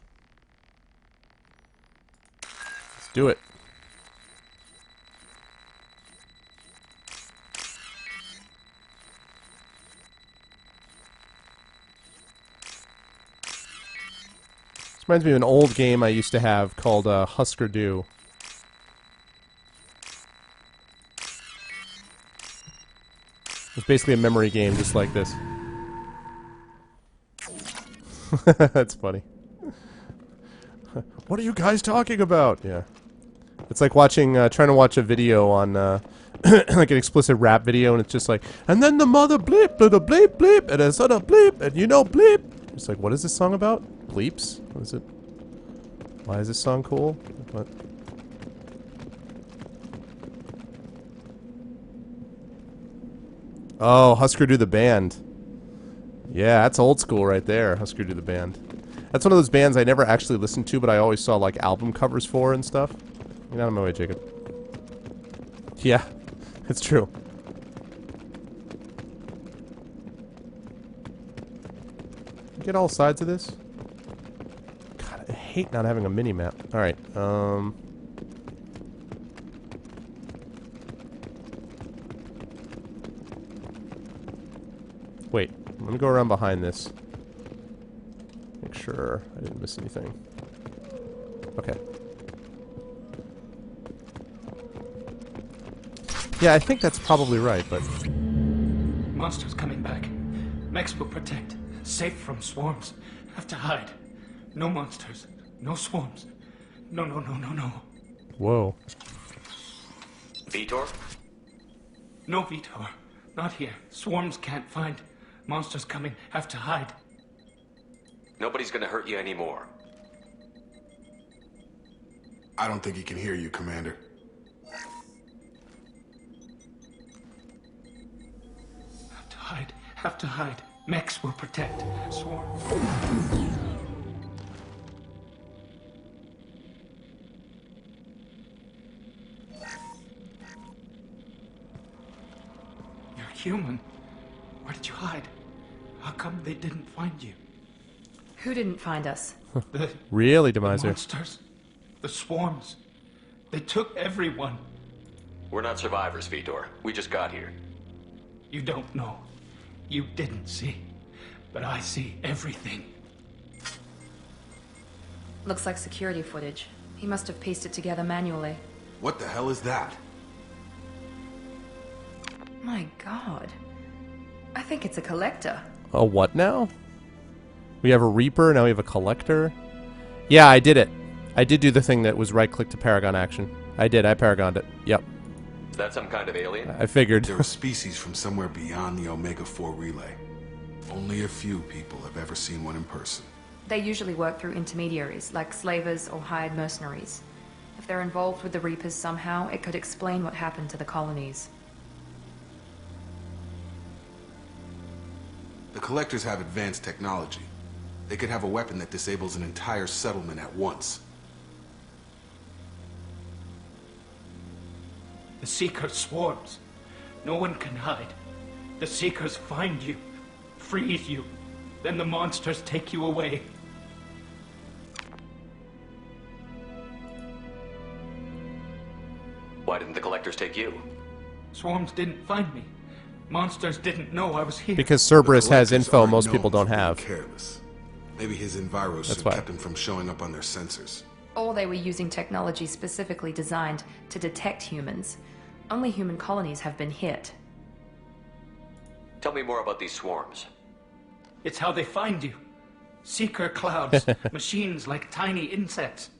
Let's do it. This reminds me of an old game I used to have called Husker Du. It's basically a memory game just like this. That's funny. What are you guys talking about? Yeah. It's like watching, trying to watch a video on, like an explicit rap video, and it's just like, and then the mother bleep, bleep, bleep, bleep, and then son of bleep, and you know bleep. It's like, what is this song about? Bleeps? What is it? Why is this song cool? What? Oh, Husker Du the band. Yeah, that's old school right there. Husker Du the band. That's one of those bands I never actually listened to, but I always saw like album covers for and stuff. Get out of my way, Jacob. Yeah, it's true. Get all sides of this. God, I hate not having a mini map. All right. Wait, let me go around behind this. Make sure I didn't miss anything. Okay. Yeah, I think that's probably right, but... Monsters coming back. Mechs will protect. Safe from swarms. Have to hide. No monsters. No swarms. No, no, no, no, no. Whoa. Vitor? No, Vitor. Not here. Swarms can't find. Monsters coming. Have to hide. Nobody's gonna hurt you anymore. I don't think he can hear you, Commander. Have to hide. Have to hide. Mechs will protect. Swarms. You're human. Where did you hide? How come they didn't find you? Who didn't find us? Really, The Demiser? monsters. The swarms. They took everyone. We're not survivors, Vitor. We just got here. You don't know. You didn't see. But I see everything. Looks like security footage. He must have pieced it together manually. What the hell is that? My god. I think it's a collector. A what now? We have a Reaper, now we have a Collector. Yeah, I did it. I did do the thing that was right-click to Paragon action. I did, I Paragoned it. Yep. Is that some kind of alien? I figured. They're a species from somewhere beyond the Omega-4 relay. Only a few people have ever seen one in person. They usually work through intermediaries, like slavers or hired mercenaries. If they're involved with the Reapers somehow, it could explain what happened to the colonies. The Collectors have advanced technology. They could have a weapon that disables an entire settlement at once. The Seekers swarms. No one can hide. The Seekers find you, freeze you. Then the monsters take you away. Why didn't the collectors take you? Swarms didn't find me. Monsters didn't know I was here. Because Cerberus The has Collectors info aren't most known people don't for being have. Careless. Maybe his enviro That's suit why. kept him from showing up on their sensors. Or they were using technology specifically designed to detect humans. Only human colonies have been hit. Tell me more about these swarms. It's how they find you. Seeker clouds. Machines like tiny insects.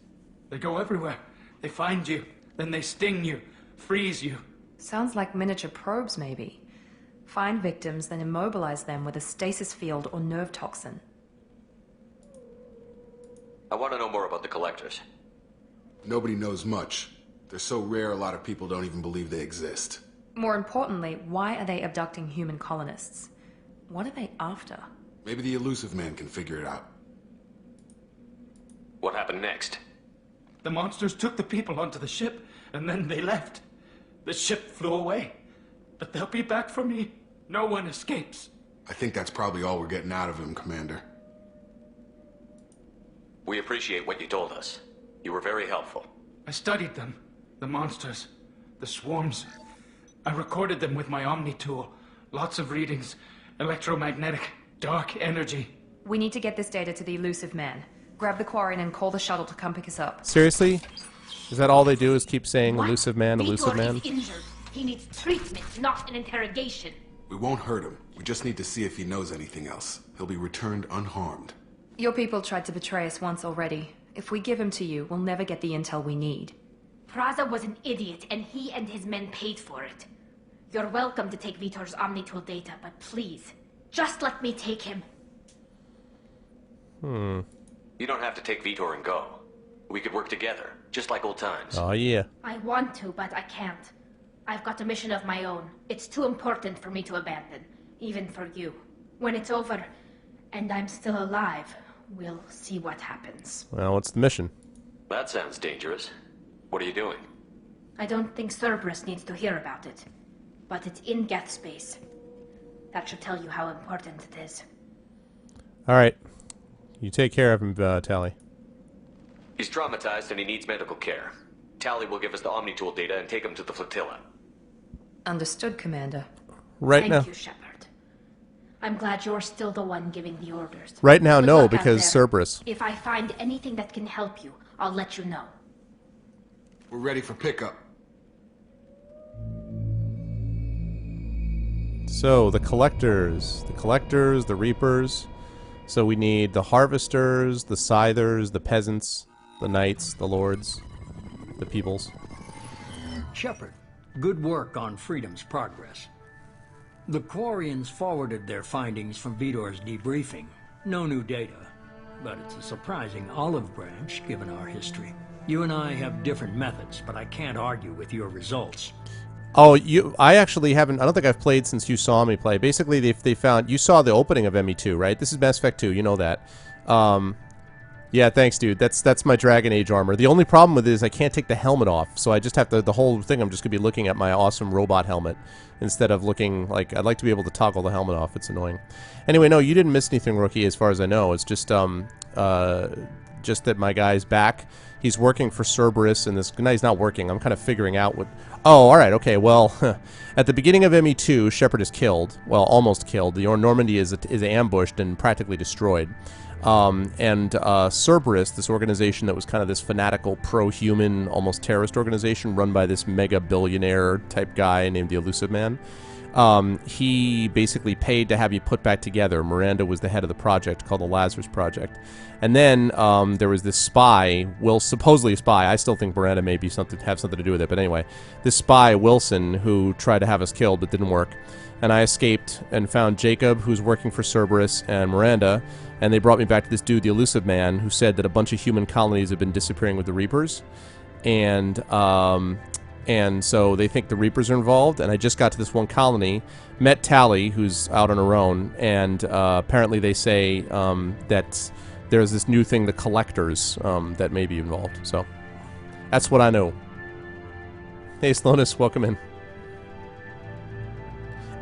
They go everywhere. They find you. Then they sting you. Freeze you. Sounds like miniature probes, maybe. Find victims, then immobilize them with a stasis field or nerve toxin. I want to know more about the collectors. Nobody knows much. They're so rare a lot of people don't even believe they exist. More importantly, why are they abducting human colonists? What are they after? Maybe the elusive man can figure it out. What happened next? The monsters took the people onto the ship, and then they left. The ship flew away. But they'll be back for me. No one escapes. I think that's probably all we're getting out of him, Commander. We appreciate what you told us. You were very helpful. I studied them. The monsters. The swarms. I recorded them with my Omni tool. Lots of readings. Electromagnetic. Dark energy. We need to get this data to the elusive man. Grab the Quarian and call the shuttle to come pick us up. Seriously? Is that all they do is keep saying What? elusive man, elusive Vitor man? is injured. He needs treatment, not an interrogation. We won't hurt him. We just need to see if he knows anything else. He'll be returned unharmed. Your people tried to betray us once already. If we give him to you, we'll never get the intel we need. Praza was an idiot, and he and his men paid for it. You're welcome to take Vitor's Omnitool data, but please, just let me take him. You don't have to take Vitor and go. We could work together, just like old times. Oh, yeah. I want to, but I can't. I've got a mission of my own. It's too important for me to abandon, even for you. When it's over, and I'm still alive, we'll see what happens. Well, what's the mission? That sounds dangerous. What are you doing? I don't think Cerberus needs to hear about it, but it's in Geth space. That should tell you how important it is. All right. You take care of him, Tally. He's traumatized and he needs medical care. Tally will give us the Omnitool data and take him to the flotilla. Understood, Commander. Right now. Thank you, Shepard. I'm glad you're still the one giving the orders. Right now, Good no, luck out because there. Cerberus. If I find anything that can help you, I'll let you know. We're ready for pickup. So, the collectors, the reapers. So we need the harvesters, the scythers, the peasants, the knights, the lords, the peoples. Shepard, good work on Freedom's progress. The Quarians forwarded their findings from Vitor's debriefing. No new data, but it's a surprising olive branch given our history. You and I have different methods, but I can't argue with your results. Oh, I actually haven't, I don't think I've played since you saw me play. Basically, they found, you saw the opening of ME2, right? This is Mass Effect 2, you know that. Yeah, thanks, dude. That's my Dragon Age armor. The only problem with it is I can't take the helmet off, so I just have to, the whole thing, I'm just going to be looking at my awesome robot helmet instead of looking, like, I'd like to be able to toggle the helmet off. It's annoying. Anyway, no, you didn't miss anything, Rookie, as far as I know. It's just that my guy's back. He's working for Cerberus, and this, no, he's not working. I'm kind of figuring out what, oh, alright, okay, well, at the beginning of ME2, Shepard is killed. Well, almost killed. The Normandy is ambushed and practically destroyed. Cerberus, this organization that was kind of this fanatical, pro-human, almost terrorist organization run by this mega billionaire type guy named the Elusive Man, he basically paid to have you put back together. Miranda was the head of the project called the Lazarus Project. And then there was this spy, supposedly a spy. I still think Miranda may be have something to do with it, but anyway, this spy, Wilson, who tried to have us killed but didn't work. And I escaped and found Jacob, who's working for Cerberus, and Miranda, and they brought me back to this dude, the Elusive Man, who said that a bunch of human colonies have been disappearing with the Reapers. And so they think the Reapers are involved, and I just got to this one colony, met Tally, who's out on her own, and apparently they say that there's this new thing, the Collectors, that may be involved. So that's what I know. Hey, Slowness, welcome in.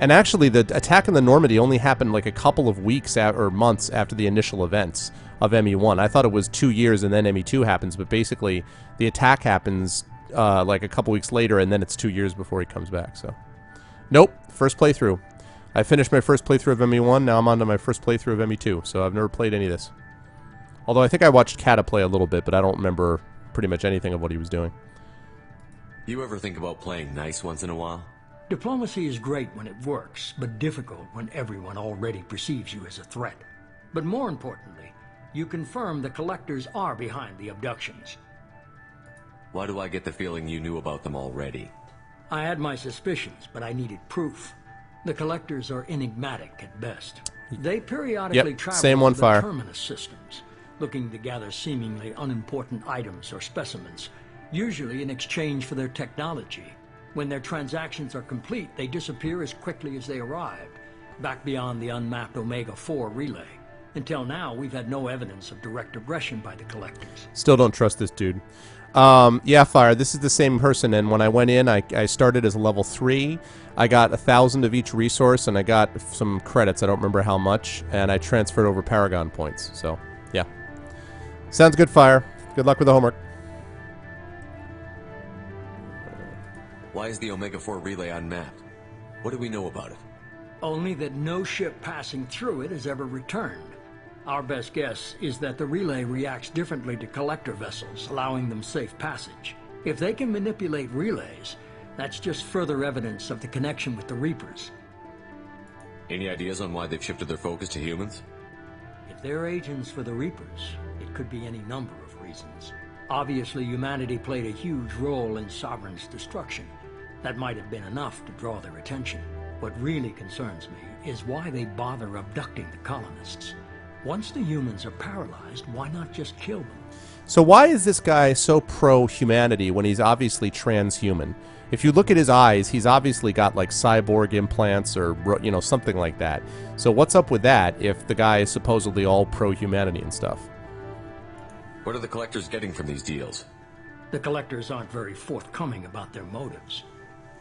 And actually, the attack on the Normandy only happened like a couple of weeks or months after the initial events of ME1. I thought it was 2 years and then ME2 happens, but basically the attack happens like a couple weeks later, and then it's 2 years before he comes back. So, nope, first playthrough. I finished my first playthrough of ME1, now I'm on to my first playthrough of ME2, so I've never played any of this. Although I think I watched Kata play a little bit, but I don't remember pretty much anything of what he was doing. You ever think about playing nice once in a while? Diplomacy is great when it works, but difficult when everyone already perceives you as a threat. But more importantly, You confirm the Collectors are behind the abductions. Why do I get the feeling you knew about them already? I had my suspicions, but I needed proof. The Collectors are enigmatic at best. They periodically travel same one, to the Fire. Terminus systems, looking to gather seemingly unimportant items or specimens, usually in exchange for their technology. When their transactions are complete, they disappear as quickly as they arrived, back beyond the unmapped Omega-4 relay. Until now, we've had no evidence of direct aggression by the Collectors. Still don't trust this dude. Yeah, Fire, this is the same person, and when I went in, I started as a level 3. I got 1,000 of each resource, and I got some credits, I don't remember how much, and I transferred over Paragon points, so, yeah. Sounds good, Fire. Good luck with the homework. Why is the Omega-4 relay unmapped? What do we know about it? Only that no ship passing through it has ever returned. Our best guess is that the relay reacts differently to Collector vessels, allowing them safe passage. If they can manipulate relays, that's just further evidence of the connection with the Reapers. Any ideas on why they've shifted their focus to humans? If they're agents for the Reapers, it could be any number of reasons. Obviously, humanity played a huge role in Sovereign's destruction. That might have been enough to draw their attention. What really concerns me is why they bother abducting the colonists. Once the humans are paralyzed, why not just kill them? So why is this guy so pro-humanity when he's obviously transhuman? If you look at his eyes, he's obviously got like cyborg implants or, you know, something like that. So what's up with that if the guy is supposedly all pro-humanity and stuff? What are the Collectors getting from these deals? The Collectors aren't very forthcoming about their motives.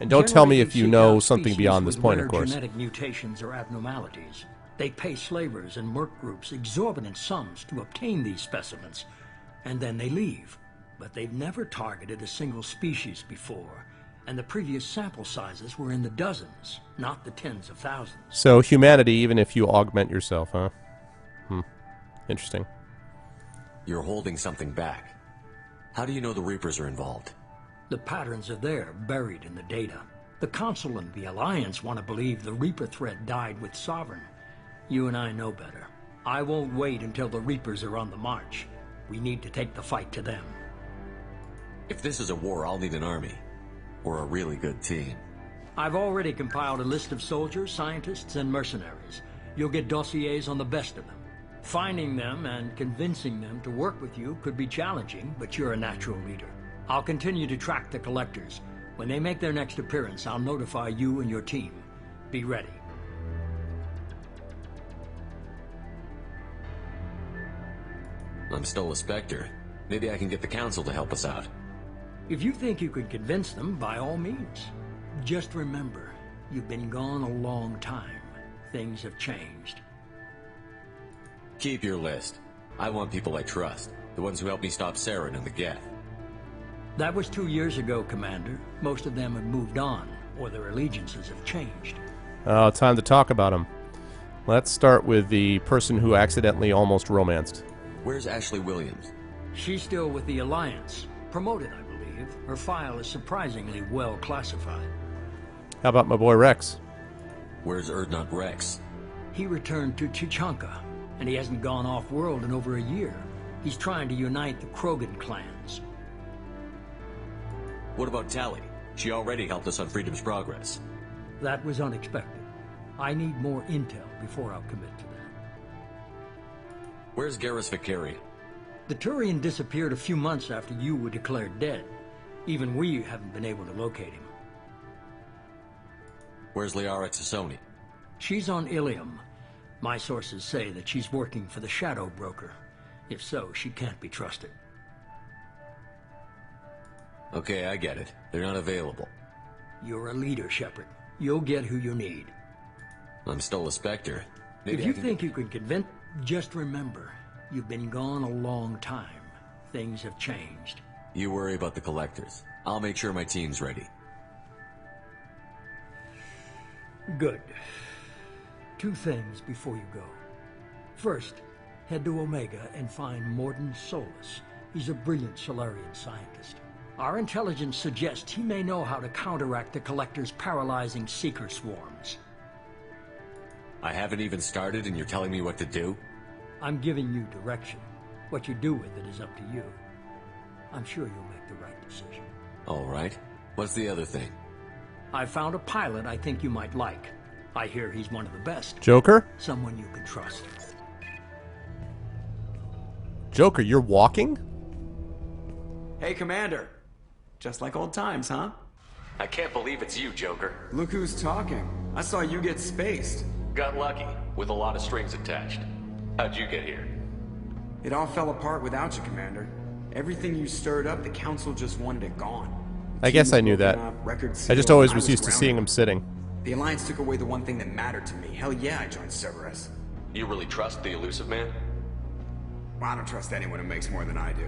And don't tell me if you Generally, know seek out something species beyond this with point, rare of course. Genetic mutations or abnormalities. They pay slavers and merc groups exorbitant sums to obtain these specimens, and then they leave. But they've never targeted a single species before, and the previous sample sizes were in the dozens, not the tens of thousands. So humanity, even if you augment yourself, huh? Interesting. You're holding something back. How do you know the Reapers are involved? The patterns are there, buried in the data. The Council and the Alliance want to believe the Reaper threat died with Sovereign. You and I know better. I won't wait until the Reapers are on the march. We need to take the fight to them. If this is a war, I'll need an army. Or a really good team. I've already compiled a list of soldiers, scientists, and mercenaries. You'll get dossiers on the best of them. Finding them and convincing them to work with you could be challenging, but you're a natural leader. I'll continue to track the Collectors. When they make their next appearance, I'll notify you and your team. Be ready. I'm still a Spectre. Maybe I can get the Council to help us out. If you think you can convince them, by all means. Just remember, you've been gone a long time. Things have changed. Keep your list. I want people I trust. The ones who helped me stop Saren and the Geth. That was 2 years ago, Commander. Most of them have moved on, or their allegiances have changed. Oh, time to talk about him. Let's start with the person who accidentally almost romanced. Where's Ashley Williams? She's still with the Alliance. Promoted, I believe. Her file is surprisingly well classified. How about my boy Rex? Where's Erdnot Rex? He returned to Chichanka, and he hasn't gone off-world in over a year. He's trying to unite the Krogan clans. What about Tali? She already helped us on Freedom's Progress. That was unexpected. I need more intel before I'll commit to that. Where's Garrus Vakari? The Turian disappeared a few months after you were declared dead. Even we haven't been able to locate him. Where's Liara Tassoni? She's on Ilium. My sources say that she's working for the Shadow Broker. If so, she can't be trusted. Okay, I get it. They're not available. You're a leader, Shepard. You'll get who you need. I'm still a Spectre. Maybe If you think you can convince... Just remember, you've been gone a long time. Things have changed. You worry about the Collectors. I'll make sure my team's ready. Good. 2 things before you go. First, head to Omega and find Mordin Solus. He's a brilliant Solarian scientist. Our intelligence suggests he may know how to counteract the Collector's paralyzing Seeker swarms. I haven't even started and you're telling me what to do? I'm giving you direction. What you do with it is up to you. I'm sure you'll make the right decision. All right. What's the other thing? I found a pilot I think you might like. I hear he's one of the best. Joker? Someone you can trust. Joker, you're walking? Hey, Commander. Just like old times, huh? I can't believe it's you, Joker. Look who's talking. I saw you get spaced. Got lucky, with a lot of strings attached. How'd you get here? It all fell apart without you, Commander. Everything you stirred up, the Council just wanted it gone. I guess I knew that. I just always was used to seeing him sitting. The Alliance took away the one thing that mattered to me. Hell yeah, I joined Cerberus. You really trust the Elusive Man? Well, I don't trust anyone who makes more than I do.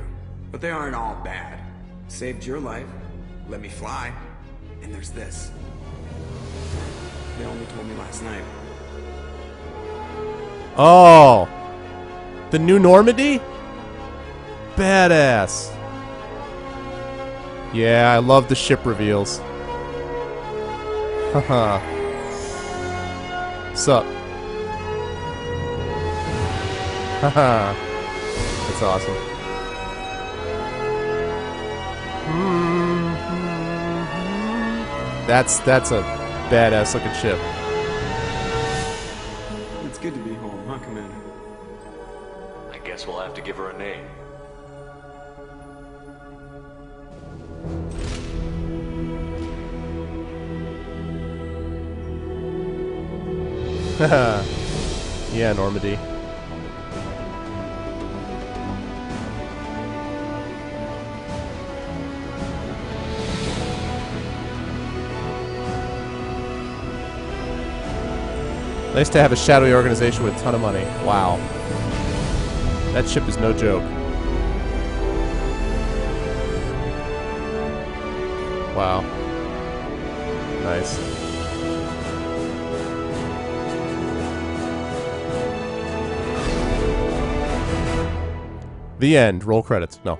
But they aren't all bad. Saved your life, let me fly, and there's this. They only told me last night. Oh! The new Normandy? Badass. Yeah, I love the ship reveals. Haha. Sup? Haha. That's awesome. That's a badass looking ship. It's good to be home, huh, Commander? I guess we'll have to give her a name. Yeah, Normandy. Nice to have a shadowy organization with a ton of money. Wow. That ship is no joke. Wow. Nice. The end. Roll credits. No.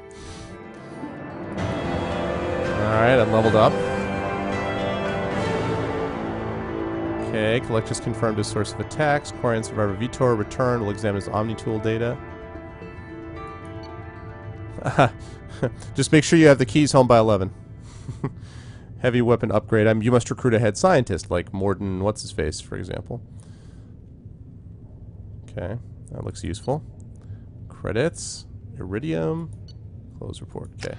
Alright, I'm leveled up. Okay, Collector's confirmed his source of attacks. Quarian Survivor Vitor returned. Will examine his Omni-Tool data. Just make sure you have the keys home by 11. Heavy weapon upgrade. You must recruit a head scientist, like Morden What's-His-Face, for example. Okay, that looks useful. Credits. Iridium. Close report. Okay.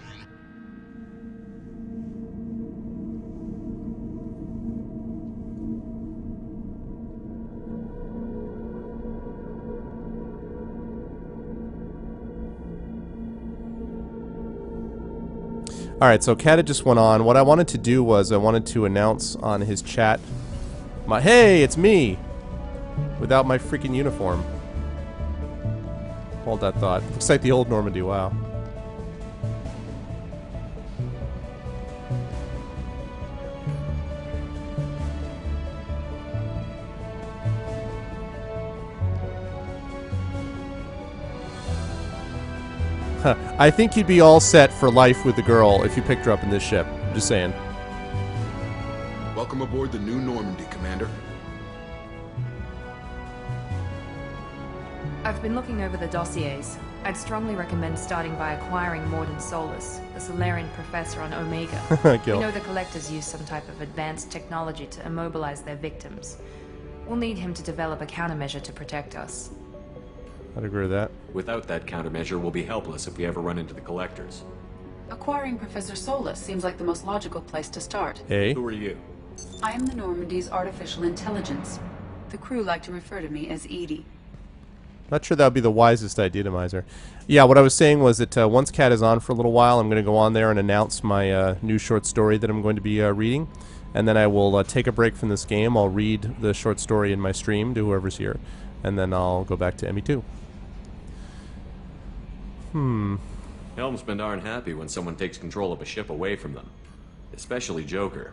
Alright, so Kat just went on. What I wanted to do was I wanted to announce on his chat hey, it's me! Without my freaking uniform. Hold that thought. Looks like the old Normandy, wow. I think you'd be all set for life with the girl if you picked her up in this ship. Just saying. Welcome aboard the new Normandy, Commander. I've been looking over the dossiers. I'd strongly recommend starting by acquiring Morden Solus, the Solarian professor on Omega. We know the Collectors use some type of advanced technology to immobilize their victims. We'll need him to develop a countermeasure to protect us. I'd agree with that. Without that countermeasure, we'll be helpless if we ever run into the Collectors. Acquiring Professor Solus seems like the most logical place to start. Hey. Who are you? I am the Normandy's artificial intelligence. The crew like to refer to me as Edie. Not sure that would be the wisest idea to Miser. Yeah, what I was saying was that once Kat is on for a little while, I'm going to go on there and announce my new short story that I'm going to be reading. And then I will take a break from this game. I'll read the short story in my stream to whoever's here. And then I'll go back to ME2. Helmsmen aren't happy when someone takes control of a ship away from them. Especially Joker.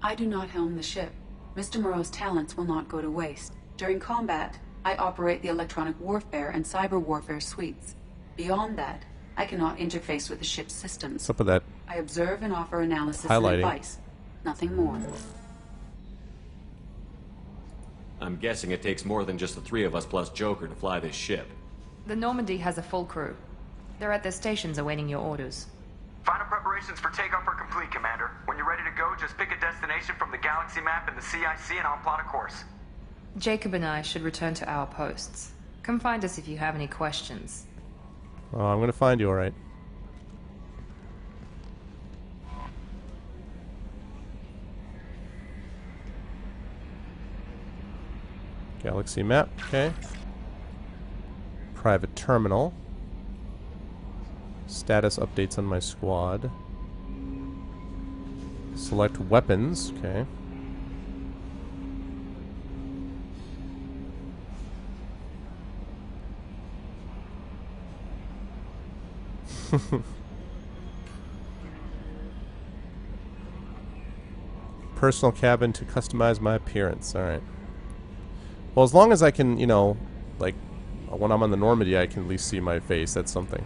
I do not helm the ship. Mr. Moreau's talents will not go to waste. During combat, I operate the electronic warfare and cyber warfare suites. Beyond that, I cannot interface with the ship's systems. What's up with that? I observe and offer analysis Highlighting. and advice. Nothing more. I'm guessing it takes more than just the three of us plus Joker to fly this ship. The Normandy has a full crew. They're at their stations awaiting your orders. Final preparations for takeoff are complete, Commander. When you're ready to go, just pick a destination from the galaxy map and the CIC and I'll plot a course. Jacob and I should return to our posts. Come find us if you have any questions. Oh, I'm gonna find you, alright. Galaxy map, okay. Private terminal. Status updates on my squad. Select weapons, okay. Personal cabin to customize my appearance, alright. Well, as long as I can, you know, like, when I'm on the Normandy, I can at least see my face. That's something.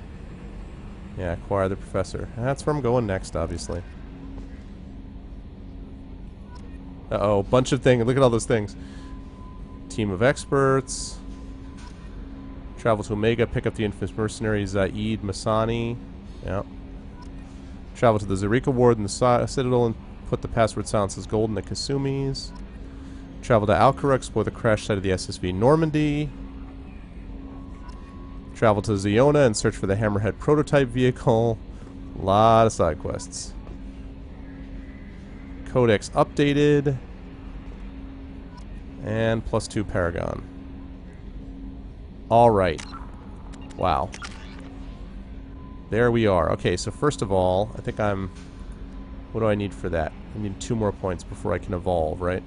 Yeah, acquire the professor. That's where I'm going next, obviously. Uh-oh, bunch of things. Look at all those things. Team of experts. Travel to Omega, pick up the infamous mercenary Zaid Masani. Yeah. Travel to the Zerika ward in the Citadel and put the password silences gold in the Kasumis. Travel to Alcora, explore the crash site of the SSV Normandy. Travel to Ziona and search for the Hammerhead prototype vehicle. A lot of side quests. Codex updated. And +2 Paragon. Alright. Wow. There we are. Okay, so first of all, I think I'm... What do I need for that? I need 2 more points before I can evolve, right?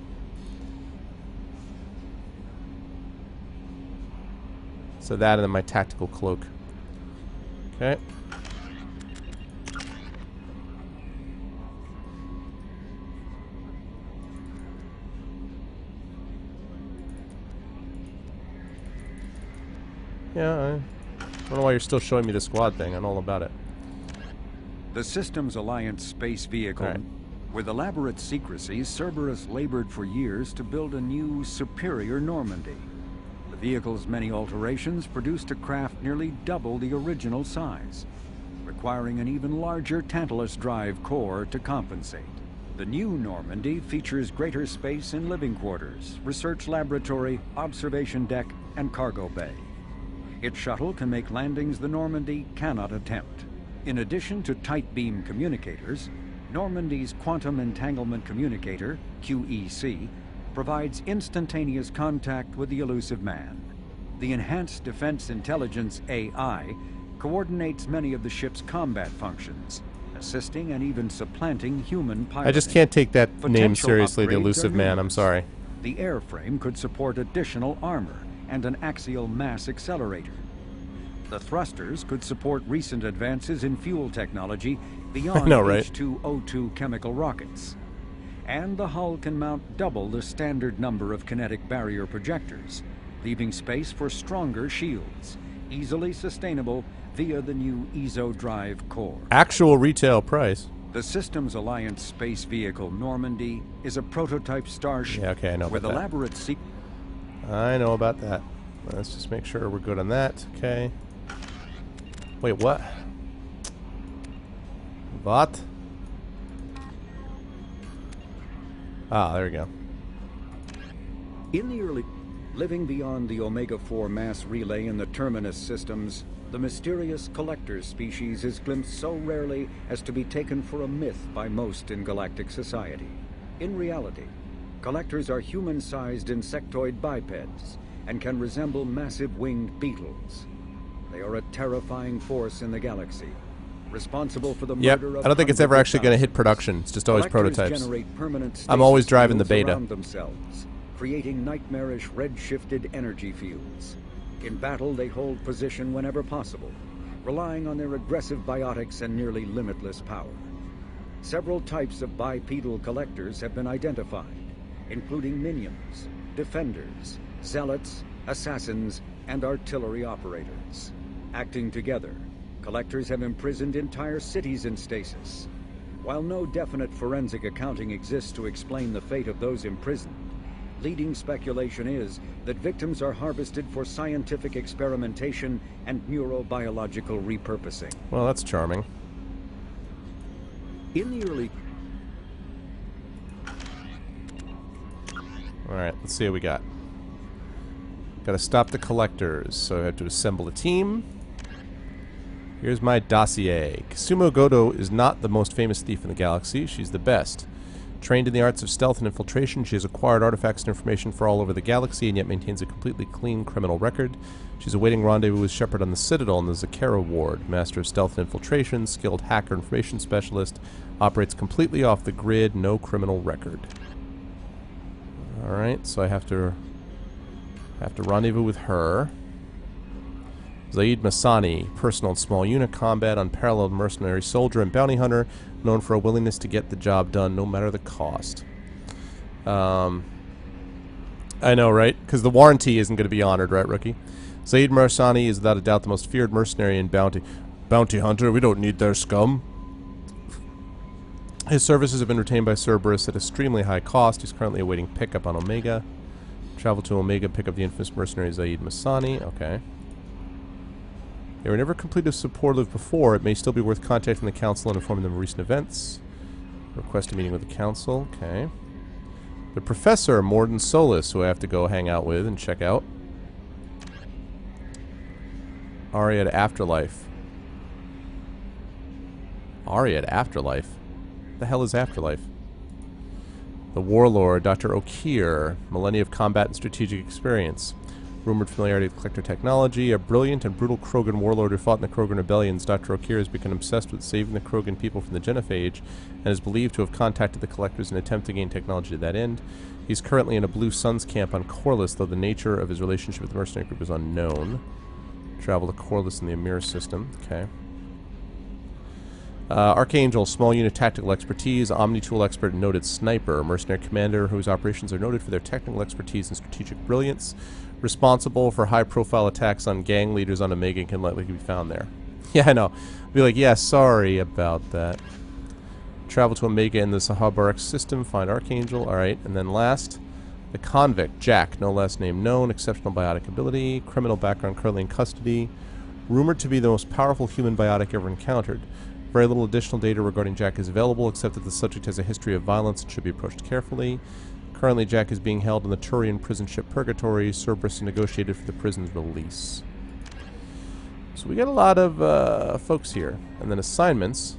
So that and then my tactical cloak. Okay. Yeah, I don't know why you're still showing me the squad thing. I'm all about it. The Systems Alliance space vehicle. Right. With elaborate secrecy, Cerberus labored for years to build a new, superior Normandy. The vehicle's many alterations produced a craft nearly double the original size, requiring an even larger Tantalus drive core to compensate. The new Normandy features greater space and living quarters, research laboratory, observation deck, and cargo bay. Its shuttle can make landings the Normandy cannot attempt. In addition to tight beam communicators, Normandy's Quantum Entanglement Communicator, QEC, provides instantaneous contact with the elusive man. The Enhanced Defense Intelligence AI coordinates many of the ship's combat functions, assisting and even supplanting human piloting. I just can't take that name Potential seriously, the upgrades elusive are man. I'm numerous. sorry. The airframe could support additional armor and an axial mass accelerator. The thrusters could support recent advances in fuel technology beyond know, right? H2O2 chemical rockets. And the hull can mount double the standard number of kinetic barrier projectors, leaving space for stronger shields, easily sustainable via the new EZO drive core. Actual retail price. The Systems Alliance space vehicle Normandy is a prototype starship Yeah, okay, I know with about that. elaborate I know about that. Let's just make sure we're good on that. Okay. Wait, what? What? Ah, there we go. In the early... Living beyond the Omega-4 mass relay in the Terminus systems, the mysterious collector species is glimpsed so rarely as to be taken for a myth by most in galactic society. In reality, collectors are human-sized insectoid bipeds and can resemble massive winged beetles. They are a terrifying force in the galaxy, responsible for the murder of I don't think it's ever hundreds of actually going to hit thousands. production. It's just always Collectors prototypes. generate permanent I'm always stasis driving the fields beta. around themselves, creating nightmarish red-shifted energy fields. In battle, they hold position whenever possible, relying on their aggressive biotics and nearly limitless power. Several types of bipedal collectors have been identified, including minions, defenders, zealots, assassins, and artillery operators. Acting together, collectors have imprisoned entire cities in stasis. While no definite forensic accounting exists to explain the fate of those imprisoned, Leading speculation is that victims are harvested for scientific experimentation and neurobiological repurposing. Well, that's charming. In the early... Alright, let's see what we got. Gotta stop the collectors, so I have to assemble a team. Here's my dossier. Kasumo Goto is not the most famous thief in the galaxy. She's the best. Trained in the arts of stealth and infiltration, she has acquired artifacts and information for all over the galaxy and yet maintains a completely clean criminal record. She's awaiting rendezvous with Shepard on the Citadel in the Zakera Ward. Master of stealth and infiltration, skilled hacker information specialist, operates completely off the grid, no criminal record. Alright, so I have to rendezvous with her. Zaid Masani, personal and small unit combat, unparalleled mercenary soldier and bounty hunter, known for a willingness to get the job done no matter the cost. I know, right? Because the warranty isn't going to be honored, right, rookie? Zaid Masani is without a doubt the most feared mercenary and bounty hunter. We don't need their scum. His services have been retained by Cerberus at extremely high cost. He's currently awaiting pickup on Omega. Travel to Omega, pick up the infamous mercenary Zaid Masani. Okay. They were never completely supportive before. It may still be worth contacting the Council and informing them of recent events. Request a meeting with the Council. Okay. The Professor, Morden Solis, who I have to go hang out with and check out. Ariad Afterlife. Ariad Afterlife? What the hell is Afterlife? The Warlord, Dr. Okier. Millennia of combat and strategic experience. Rumored familiarity with collector technology. A brilliant and brutal Krogan warlord who fought in the Krogan rebellions, Dr. Okier has become obsessed with saving the Krogan people from the Genophage and is believed to have contacted the collectors in an attempt to gain technology to that end. He's currently in a Blue Suns camp on Corliss, though the nature of his relationship with the mercenary group is unknown. Travel to Corliss in the Amir system. Okay. Archangel, small unit tactical expertise, Omni-tool expert and noted sniper, mercenary commander whose operations are noted for their technical expertise and strategic brilliance, responsible for high-profile attacks on gang leaders on Omega and can likely be found there. Yeah, I know. Be like, yeah, sorry about that. Travel to Omega in the Sahabarak system, find Archangel, alright, and then last, the convict, Jack, no last name known, exceptional biotic ability, criminal background currently in custody, rumored to be the most powerful human biotic ever encountered. Very little additional data regarding Jack is available, except that the subject has a history of violence and should be approached carefully. Currently, Jack is being held in the Turian prison ship Purgatory. Cerberus negotiated for the prison's release. So we got a lot of folks here. And then assignments.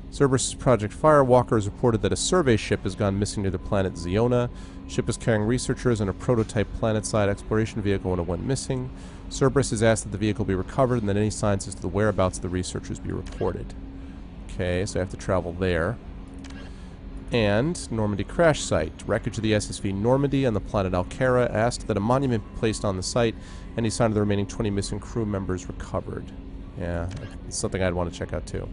Cerberus' Project Firewalker has reported that a survey ship has gone missing near the planet Ziona. Ship is carrying researchers and a prototype planet-side exploration vehicle when it went missing. Cerberus has asked that the vehicle be recovered and that any signs as to the whereabouts of the researchers be reported. Okay, so I have to travel there. And Normandy crash site. Wreckage of the SSV Normandy on the planet Alcara asked that a monument be placed on the site and any sign of the remaining 20 missing crew members recovered. Yeah, it's something I'd want to check out too.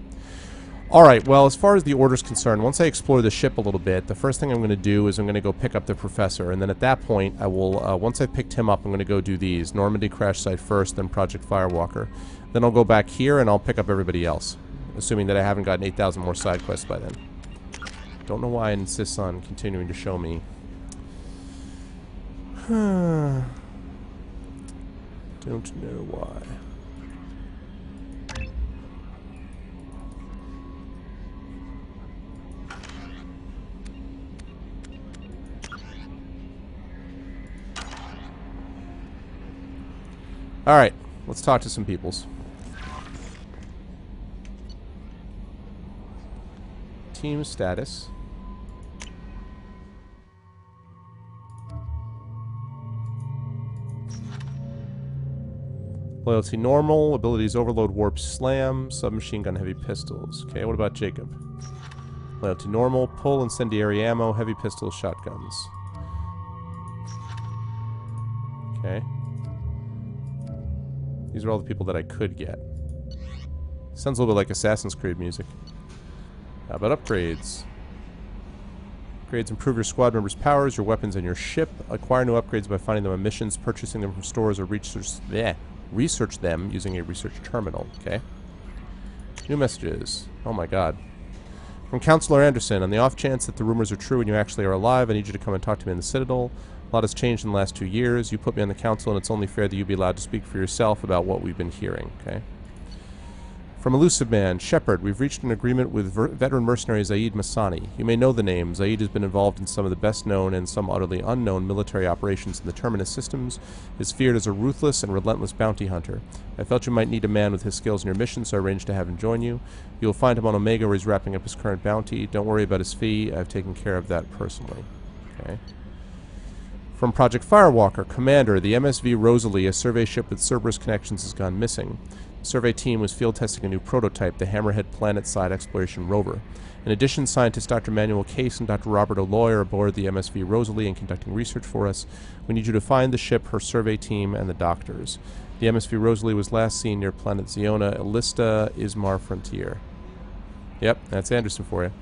Alright, well, as far as the order's concerned, once I explore the ship a little bit, the first thing I'm going to do is I'm going to go pick up the Professor, and then at that point, I will, once I've picked him up, I'm going to go do these. Normandy crash site first, then Project Firewalker. Then I'll go back here, and I'll pick up everybody else, assuming that I haven't gotten 8,000 more side quests by then. Don't know why it insists on continuing to show me. Don't know why. Alright, let's talk to some peoples. Team status. Loyalty normal, abilities overload, warp, slam, submachine gun, heavy pistols. Okay, what about Jacob? Loyalty normal, pull, incendiary ammo, heavy pistols, shotguns. Okay. These are all the people that I could get. Sounds a little bit like Assassin's Creed music. How about upgrades? Upgrades improve your squad members' powers, your weapons, and your ship. Acquire new upgrades by finding them on missions, purchasing them from stores, or research them using a research terminal. Okay. New messages. Oh my god. From Counselor Anderson, on the off chance that the rumors are true and you actually are alive, I need you to come and talk to me in the Citadel. A lot has changed in the last 2 years. You put me on the council, and it's only fair that you be allowed to speak for yourself about what we've been hearing, okay? From Elusive Man, Shepard, we've reached an agreement with veteran mercenary Zaid Masani. You may know the name. Zaid has been involved in some of the best known and some utterly unknown military operations in the Terminus systems, is feared as a ruthless and relentless bounty hunter. I felt you might need a man with his skills in your mission, so I arranged to have him join you. You will find him on Omega where he's wrapping up his current bounty. Don't worry about his fee. I've taken care of that personally. Okay. From Project Firewalker, Commander, the MSV Rosalie, a survey ship with Cerberus connections, has gone missing. The survey team was field testing a new prototype, the Hammerhead Planet-side Exploration Rover. In addition, scientists Dr. Manuel Case and Dr. Robert O'Loy are aboard the MSV Rosalie and conducting research for us. We need you to find the ship, her survey team, and the doctors. The MSV Rosalie was last seen near planet Ziona, Illista, Ismar Frontier. Yep, that's Anderson for you.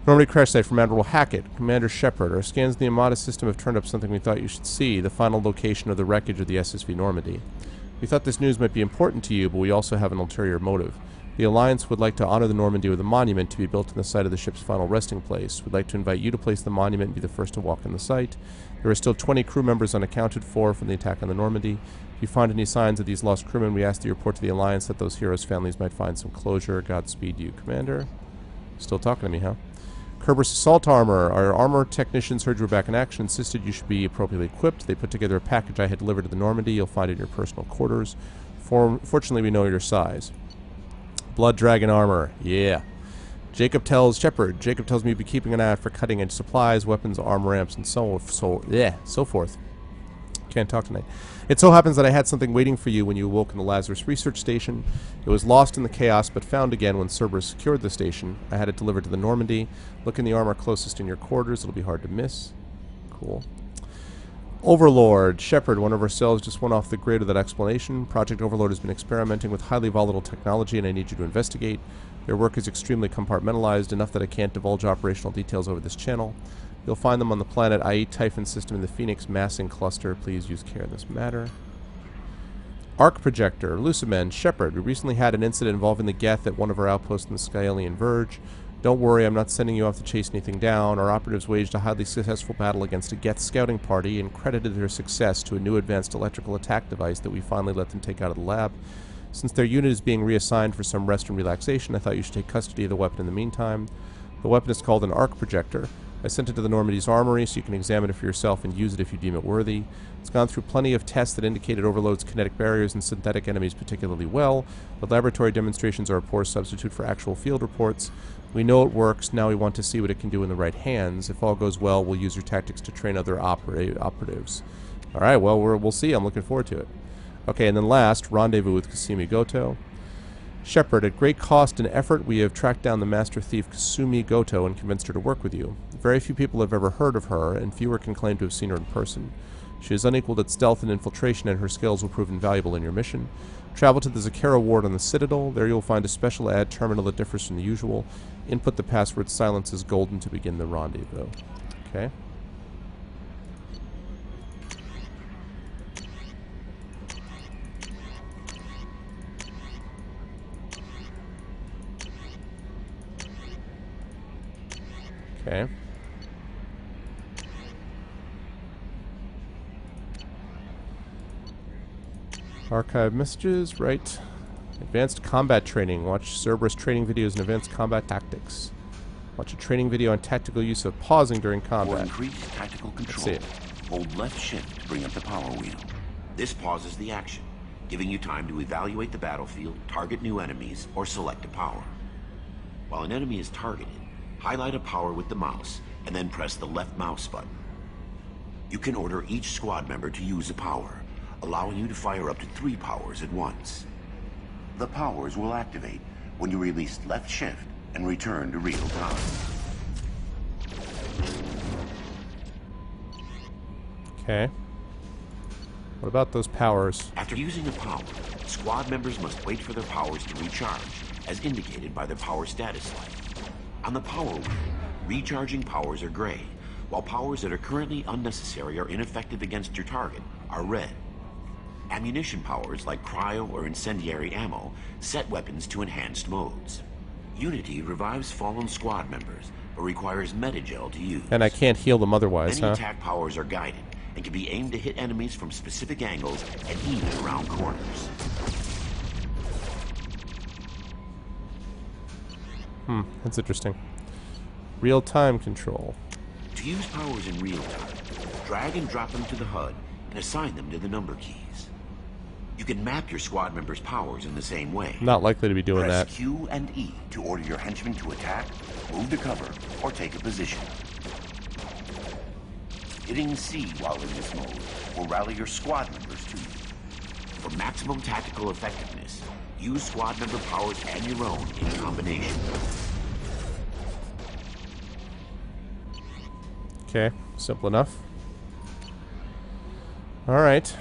Normandy crash site from Admiral Hackett, Commander Shepard. Our scans in the Armada system have turned up something we thought you should see, the final location of the wreckage of the SSV Normandy. We thought this news might be important to you, but we also have an ulterior motive. The Alliance would like to honor the Normandy with a monument to be built on the site of the ship's final resting place. We'd like to invite you to place the monument and be the first to walk on the site. There are still 20 crew members unaccounted for from the attack on the Normandy. If you find any signs of these lost crewmen, we ask that you report to the Alliance that those heroes' families might find some closure. Godspeed you, Commander. Still talking to me, huh? Kerberos Assault Armor. Our armor technicians heard you were back in action, insisted you should be appropriately equipped. They put together a package I had delivered to the Normandy. You'll find it in your personal quarters. Fortunately, we know your size. Blood Dragon Armor. Yeah. Jacob tells Shepard. Jacob tells me you'll be keeping an eye out for cutting-edge supplies, weapons, armor ramps, and so forth. Can't talk tonight. It so happens that I had something waiting for you when you awoke in the Lazarus Research Station. It was lost in the chaos, but found again when Cerberus secured the station. I had it delivered to the Normandy. Look in the armor closest in your quarters. It'll be hard to miss. Cool. Overlord. Shepard, one of our cells just went off the grid with that explanation. Project Overlord has been experimenting with highly volatile technology, and I need you to investigate. Their work is extremely compartmentalized, enough that I can't divulge operational details over this channel. You'll find them on the planet I-8 Typhon system in the Phoenix Massing Cluster. Please use care in this matter. Arc Projector, Lucimen, Shepard. We recently had an incident involving the Geth at one of our outposts in the Skyalian Verge. Don't worry, I'm not sending you off to chase anything down. Our operatives waged a highly successful battle against a Geth scouting party and credited their success to a new advanced electrical attack device that we finally let them take out of the lab. Since their unit is being reassigned for some rest and relaxation, I thought you should take custody of the weapon in the meantime. The weapon is called an Arc Projector. I sent it to the Normandy's armory so you can examine it for yourself and use it if you deem it worthy. It's gone through plenty of tests that indicated Overload's kinetic barriers and synthetic enemies particularly well, but laboratory demonstrations are a poor substitute for actual field reports. We know it works, now we want to see what it can do in the right hands. If all goes well, we'll use your tactics to train other operatives. Alright, well, we'll see. I'm looking forward to it. Okay, and then last, Rendezvous with Kasumi Goto. Shepard, at great cost and effort, we have tracked down the master thief Kasumi Goto and convinced her to work with you. Very few people have ever heard of her, and fewer can claim to have seen her in person. She is unequaled at stealth and infiltration, and her skills will prove invaluable in your mission. Travel to the Zakera ward on the Citadel. There you'll find a special ad terminal that differs from the usual. Input the password Silence is Golden to begin the rendezvous. Okay. Okay. Archive messages, right. Advanced combat training. Watch Cerberus training videos and advanced combat tactics. Watch a training video on tactical use of pausing during combat. For increased tactical control, hold left shift to bring up the power wheel. This pauses the action, giving you time to evaluate the battlefield, target new enemies, or select a power. While an enemy is targeted, highlight a power with the mouse, and then press the left mouse button. You can order each squad member to use a power, allowing you to fire up to 3 powers at once. The powers will activate when you release left shift and return to real time. Okay. What about those powers? After using a power, squad members must wait for their powers to recharge, as indicated by their power status light. On the power wheel, recharging powers are gray, while powers that are currently unnecessary or ineffective against your target are red. Ammunition powers like cryo or incendiary ammo set weapons to enhanced modes. Unity revives fallen squad members, but requires metagel to use. And I can't heal them otherwise, Many huh? attack powers are guided and can be aimed to hit enemies from specific angles and even around corners. That's interesting. Real-time control. To use powers in real time, drag and drop them to the HUD and assign them to the number keys. You can map your squad members' powers in the same way. Not likely to be doing Press that. Q and E to order your henchmen to attack, move to cover, or take a position. Hitting C while in this mode will rally your squad members to you. For maximum tactical effectiveness, use squad member powers and your own in combination. Okay, simple enough. Alright.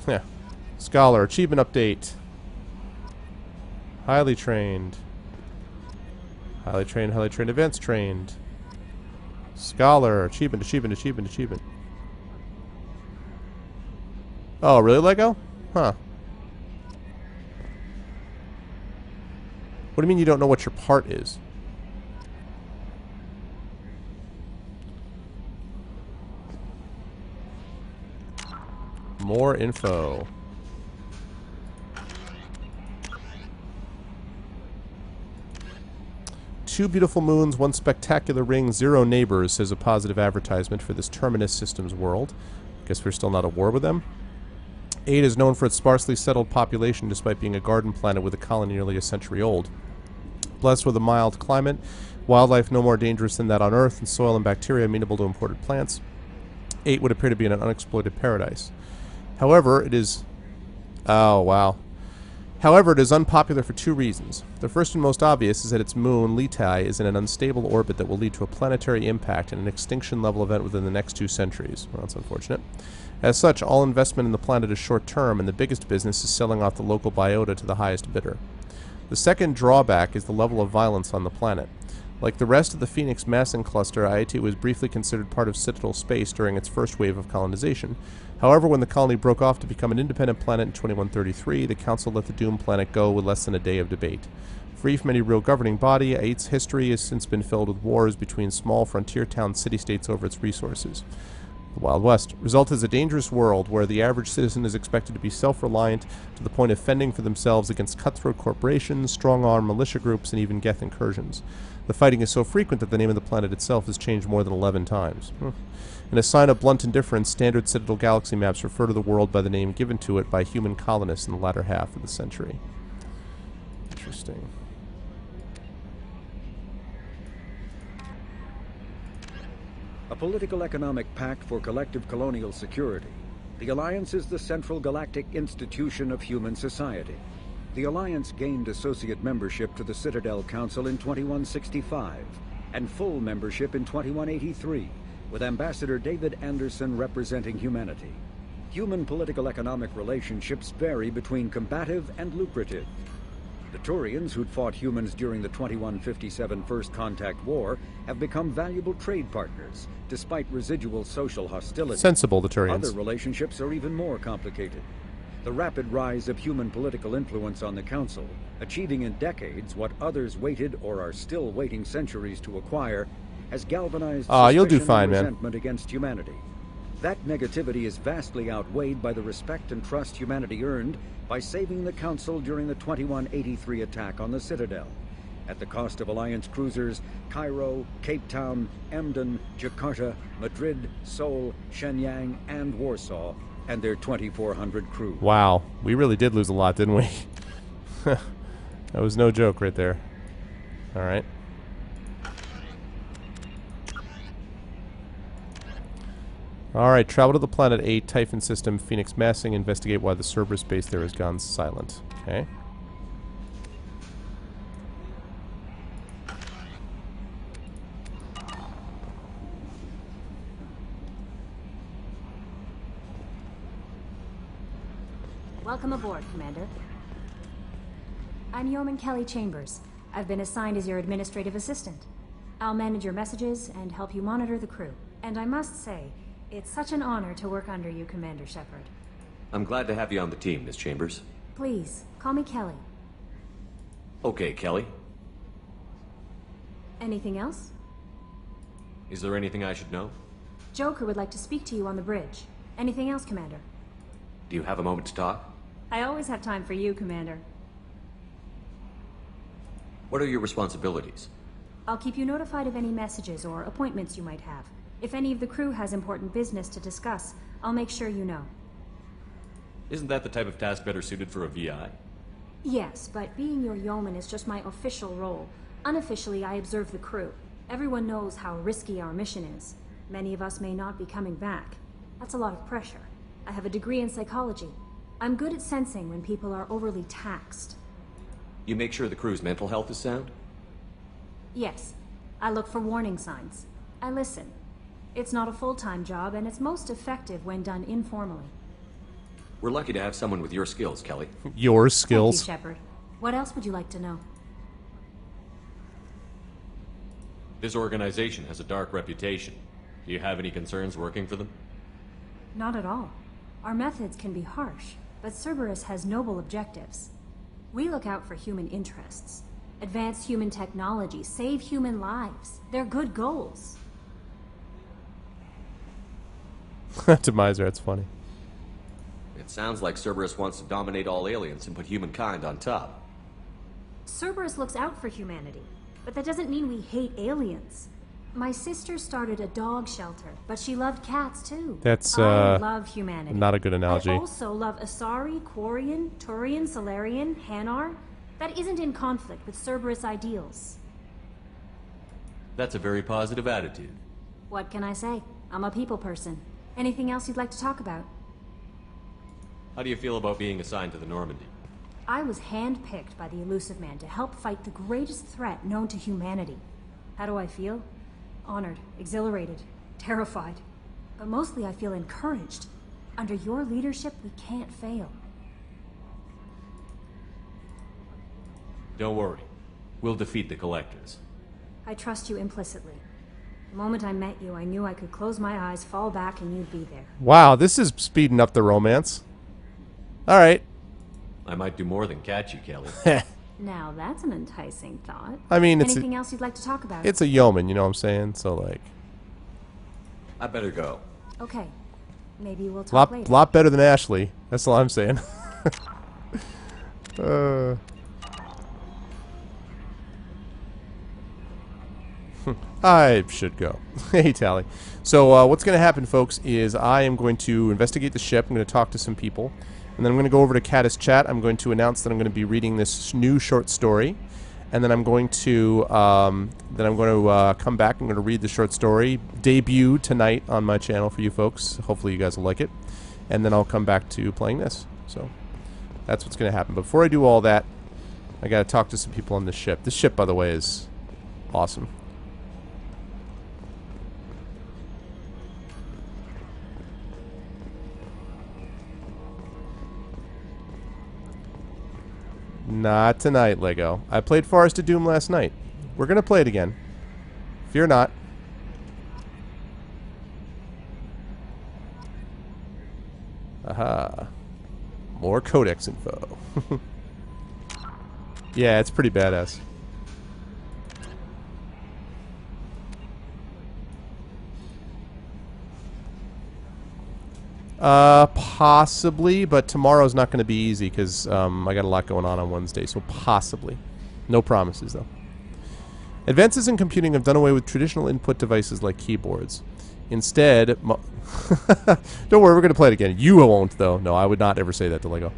Yeah. Scholar, achievement update. Highly trained. Highly trained, advanced trained. Scholar, achievement. Oh, really, Lego? Huh. What do you mean you don't know what your part is? More info. Two beautiful moons, one spectacular ring, 0 neighbors, says a positive advertisement for this Terminus Systems world. Guess we're still not at war with them. 8 is known for its sparsely settled population despite being a garden planet with a colony nearly a century old. Blessed with a mild climate, wildlife no more dangerous than that on Earth, and soil and bacteria amenable to imported plants. 8 would appear to be an unexploited paradise. However, it is... Oh, wow. However, it is unpopular for 2 reasons. The first and most obvious is that its moon, Leti, is in an unstable orbit that will lead to a planetary impact and an extinction-level event within the next 2 centuries. Well, that's unfortunate. As such, all investment in the planet is short-term, and the biggest business is selling off the local biota to the highest bidder. The second drawback is the level of violence on the planet. Like the rest of the Phoenix massing cluster, IAT was briefly considered part of Citadel space during its first wave of colonization. However, when the colony broke off to become an independent planet in 2133, the Council let the doomed planet go with less than a day of debate. Free from any real governing body, IAT's history has since been filled with wars between small frontier town city-states over its resources. The Wild West. Result is a dangerous world where the average citizen is expected to be self-reliant to the point of fending for themselves against cutthroat corporations, strong-arm militia groups, and even Geth incursions. The fighting is so frequent that the name of the planet itself has changed more than 11 times. In a sign of blunt indifference, standard Citadel galaxy maps refer to the world by the name given to it by human colonists in the latter half of the century. Interesting. A political economic pact for collective colonial security, the Alliance is the central galactic institution of human society. The Alliance gained associate membership to the Citadel Council in 2165, and full membership in 2183, with Ambassador David Anderson representing humanity. Human political economic relationships vary between combative and lucrative. The Turians, who'd fought humans during the 2157 First Contact War, have become valuable trade partners, despite residual social hostility. Sensible, the Turians. Other relationships are even more complicated. The rapid rise of human political influence on the Council, achieving in decades what others waited or are still waiting centuries to acquire, has galvanized you'll do suspicion fine, and man. resentment against humanity. That negativity is vastly outweighed by the respect and trust humanity earned by saving the Council during the 2183 attack on the Citadel, at the cost of Alliance cruisers Cairo, Cape Town, Emden, Jakarta, Madrid, Seoul, Shenyang, and Warsaw, and their 2,400 crew. Wow, we really did lose a lot, didn't we? That was no joke right there. Alright. Alright, travel to the planet 8, Typhon System, Phoenix Massing, investigate why the Cerberus base there has gone silent. Okay. Welcome aboard, Commander. I'm Yeoman Kelly Chambers. I've been assigned as your administrative assistant. I'll manage your messages and help you monitor the crew. And I must say, it's such an honor to work under you, Commander Shepard. I'm glad to have you on the team, Miss Chambers. Please, call me Kelly. Okay, Kelly. Anything else? Is there anything I should know? Joker would like to speak to you on the bridge. Anything else, Commander? Do you have a moment to talk? I always have time for you, Commander. What are your responsibilities? I'll keep you notified of any messages or appointments you might have. If any of the crew has important business to discuss, I'll make sure you know. Isn't that the type of task better suited for a VI? Yes, but being your yeoman is just my official role. Unofficially, I observe the crew. Everyone knows how risky our mission is. Many of us may not be coming back. That's a lot of pressure. I have a degree in psychology. I'm good at sensing when people are overly taxed. You make sure the crew's mental health is sound? Yes. I look for warning signs. I listen. It's not a full-time job, and it's most effective when done informally. We're lucky to have someone with your skills, Kelly. Your skills? Thank you, Shepard. What else would you like to know? This organization has a dark reputation. Do you have any concerns working for them? Not at all. Our methods can be harsh, but Cerberus has noble objectives. We look out for human interests. Advance human technology, save human lives. They're good goals. To Miser, that's funny. It sounds like Cerberus wants to dominate all aliens and put humankind on top. Cerberus looks out for humanity, but that doesn't mean we hate aliens. My sister started a dog shelter, but she loved cats too. That's I love humanity. not a good analogy. I also love Asari, Quarian, Turian, Solarian, Hanar. That isn't in conflict with Cerberus ideals. That's a very positive attitude. What can I say? I'm a people person. Anything else you'd like to talk about? How do you feel about being assigned to the Normandy? I was handpicked by the Elusive Man to help fight the greatest threat known to humanity. How do I feel? Honored, exhilarated, terrified. But mostly I feel encouraged. Under your leadership, we can't fail. Don't worry. We'll defeat the Collectors. I trust you implicitly. The moment I met you, I knew I could close my eyes, fall back, and you'd be there. Wow, this is speeding up the romance. All right. I might do more than catch you, Kelly. Now that's an enticing thought. I mean, it's anything else you'd like to talk about? It's a yeoman, you know what I'm saying? So, like... I better go. Okay. Maybe we'll talk later. Lot better than Ashley. That's all I'm saying. I should go. Hey, Tally. So what's going to happen, folks, is I am going to investigate the ship. I'm going to talk to some people. And then I'm going to go over to Caddis Chat. I'm going to announce that I'm going to be reading this new short story. And then I'm going to come back. I'm going to read the short story. Debut tonight on my channel for you folks. Hopefully you guys will like it. And then I'll come back to playing this. So that's what's going to happen. But before I do all that, I got to talk to some people on this ship. This ship, by the way, is awesome. Not tonight, Lego. I played Forest of Doom last night. We're going to play it again. Fear not. Aha. More Codex info. Yeah, it's pretty badass. Possibly, but tomorrow's not going to be easy because I got a lot going on Wednesday, so possibly. No promises, though. Advances in computing have done away with traditional input devices like keyboards. Instead, don't worry, we're going to play it again. You won't, though. No, I would not ever say that to Lego.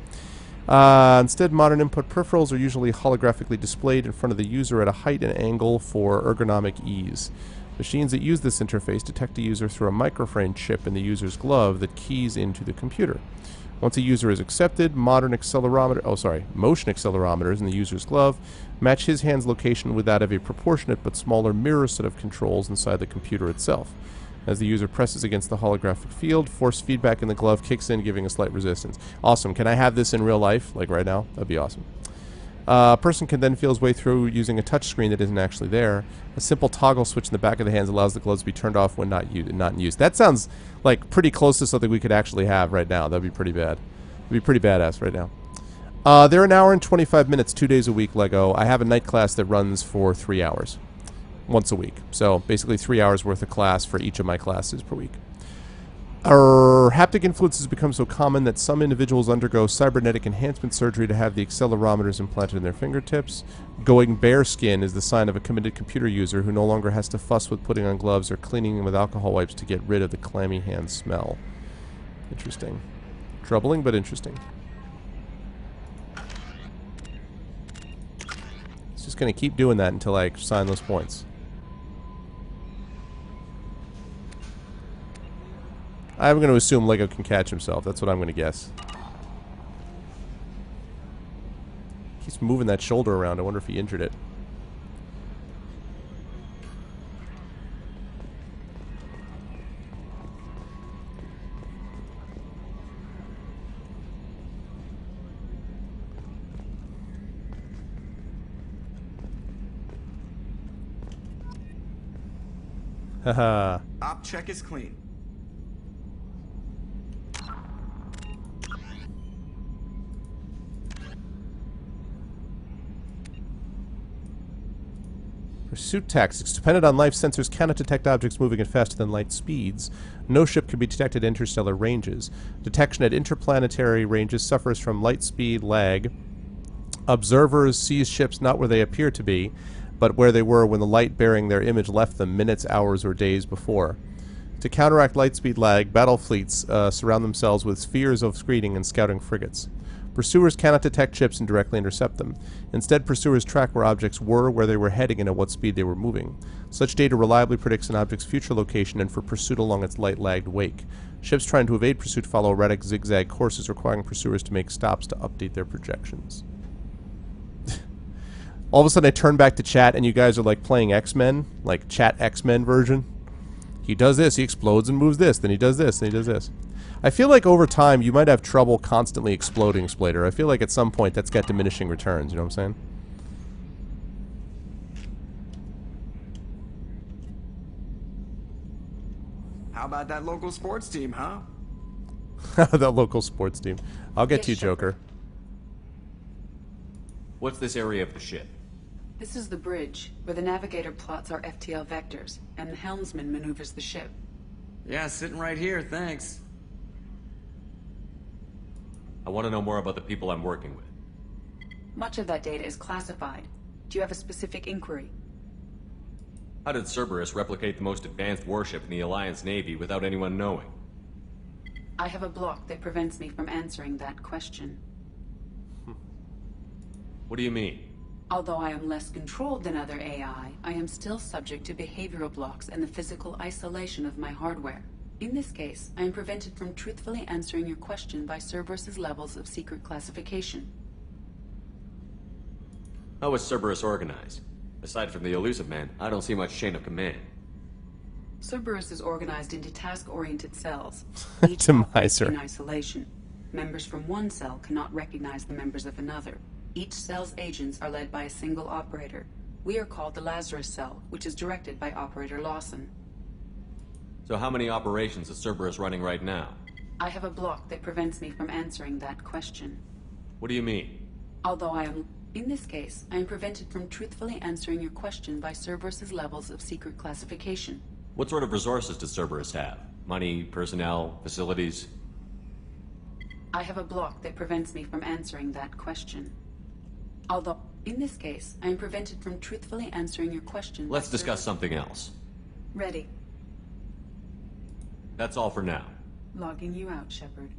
Instead, modern input peripherals are usually holographically displayed in front of the user at a height and angle for ergonomic ease. Machines that use this interface detect a user through a microframe chip in the user's glove that keys into the computer. Once a user is accepted, motion accelerometers in the user's glove match his hand's location with that of a proportionate but smaller mirror set of controls inside the computer itself. As the user presses against the holographic field, force feedback in the glove kicks in, giving a slight resistance. Awesome. Can I have this in real life, like right now? That'd be awesome. A person can then feel his way through using a touchscreen that isn't actually there. A simple toggle switch in the back of the hands allows the gloves to be turned off when not in use. That sounds like pretty close to something we could actually have right now. That'd be pretty bad. It'd be pretty badass right now. They're an hour and 25 minutes, 2 days a week, Lego. I have a night class that runs for 3 hours. Once a week. So basically 3 hours worth of class for each of my classes per week. Our haptic influence has become so common that some individuals undergo cybernetic enhancement surgery to have the accelerometers implanted in their fingertips. Going bare skin is the sign of a committed computer user who no longer has to fuss with putting on gloves or cleaning them with alcohol wipes to get rid of the clammy hand smell. Interesting. Troubling, but interesting. It's just going to keep doing that until I sign those points. I'm going to assume Lego can catch himself. That's what I'm going to guess. He's moving that shoulder around. I wonder if he injured it. Haha. Op check is clean. Pursuit tactics. Dependent on life sensors cannot detect objects moving at faster than light speeds. No ship can be detected at interstellar ranges. Detection at interplanetary ranges suffers from light speed lag. Observers see ships not where they appear to be, but where they were when the light bearing their image left them minutes, hours, or days before. To counteract light speed lag, battle fleets surround themselves with spheres of screening and scouting frigates. Pursuers cannot detect ships and directly intercept them. Instead, pursuers track where objects were, where they were heading, and at what speed they were moving. Such data reliably predicts an object's future location and for pursuit along its light-lagged wake. Ships trying to evade pursuit follow erratic zigzag courses, requiring pursuers to make stops to update their projections. All of a sudden I turn back to chat and you guys are like playing X-Men, like chat X-Men version. He does this, he explodes and moves this, then he does this, then he does this. I feel like over time you might have trouble constantly exploding, Splater. I feel like at some point that's got diminishing returns, you know what I'm saying? How about that local sports team, huh? That local sports team. I'll get to you, Joker. What's this area of the ship? This is the bridge, where the navigator plots our FTL vectors, and the helmsman maneuvers the ship. Yeah, sitting right here, thanks. I want to know more about the people I'm working with. Much of that data is classified. Do you have a specific inquiry? How did Cerberus replicate the most advanced warship in the Alliance Navy without anyone knowing? I have a block that prevents me from answering that question. What do you mean? Although I am less controlled than other AI, I am still subject to behavioral blocks and the physical isolation of my hardware. In this case, I am prevented from truthfully answering your question by Cerberus's levels of secret classification. How is Cerberus organized? Aside from the elusive man, I don't see much chain of command. Cerberus is organized into task-oriented cells, each Demiser. in isolation. Members from one cell cannot recognize the members of another. Each cell's agents are led by a single operator. We are called the Lazarus Cell, which is directed by Operator Lawson. So how many operations is Cerberus running right now? I have a block that prevents me from answering that question. What do you mean? Although in this case, I am prevented from truthfully answering your question by Cerberus's levels of secret classification. What sort of resources does Cerberus have? Money, personnel, facilities? I have a block that prevents me from answering that question. Although, in this case, I am prevented from truthfully answering your question. Let's discuss something else. Ready. That's all for now. Logging you out, Shepard.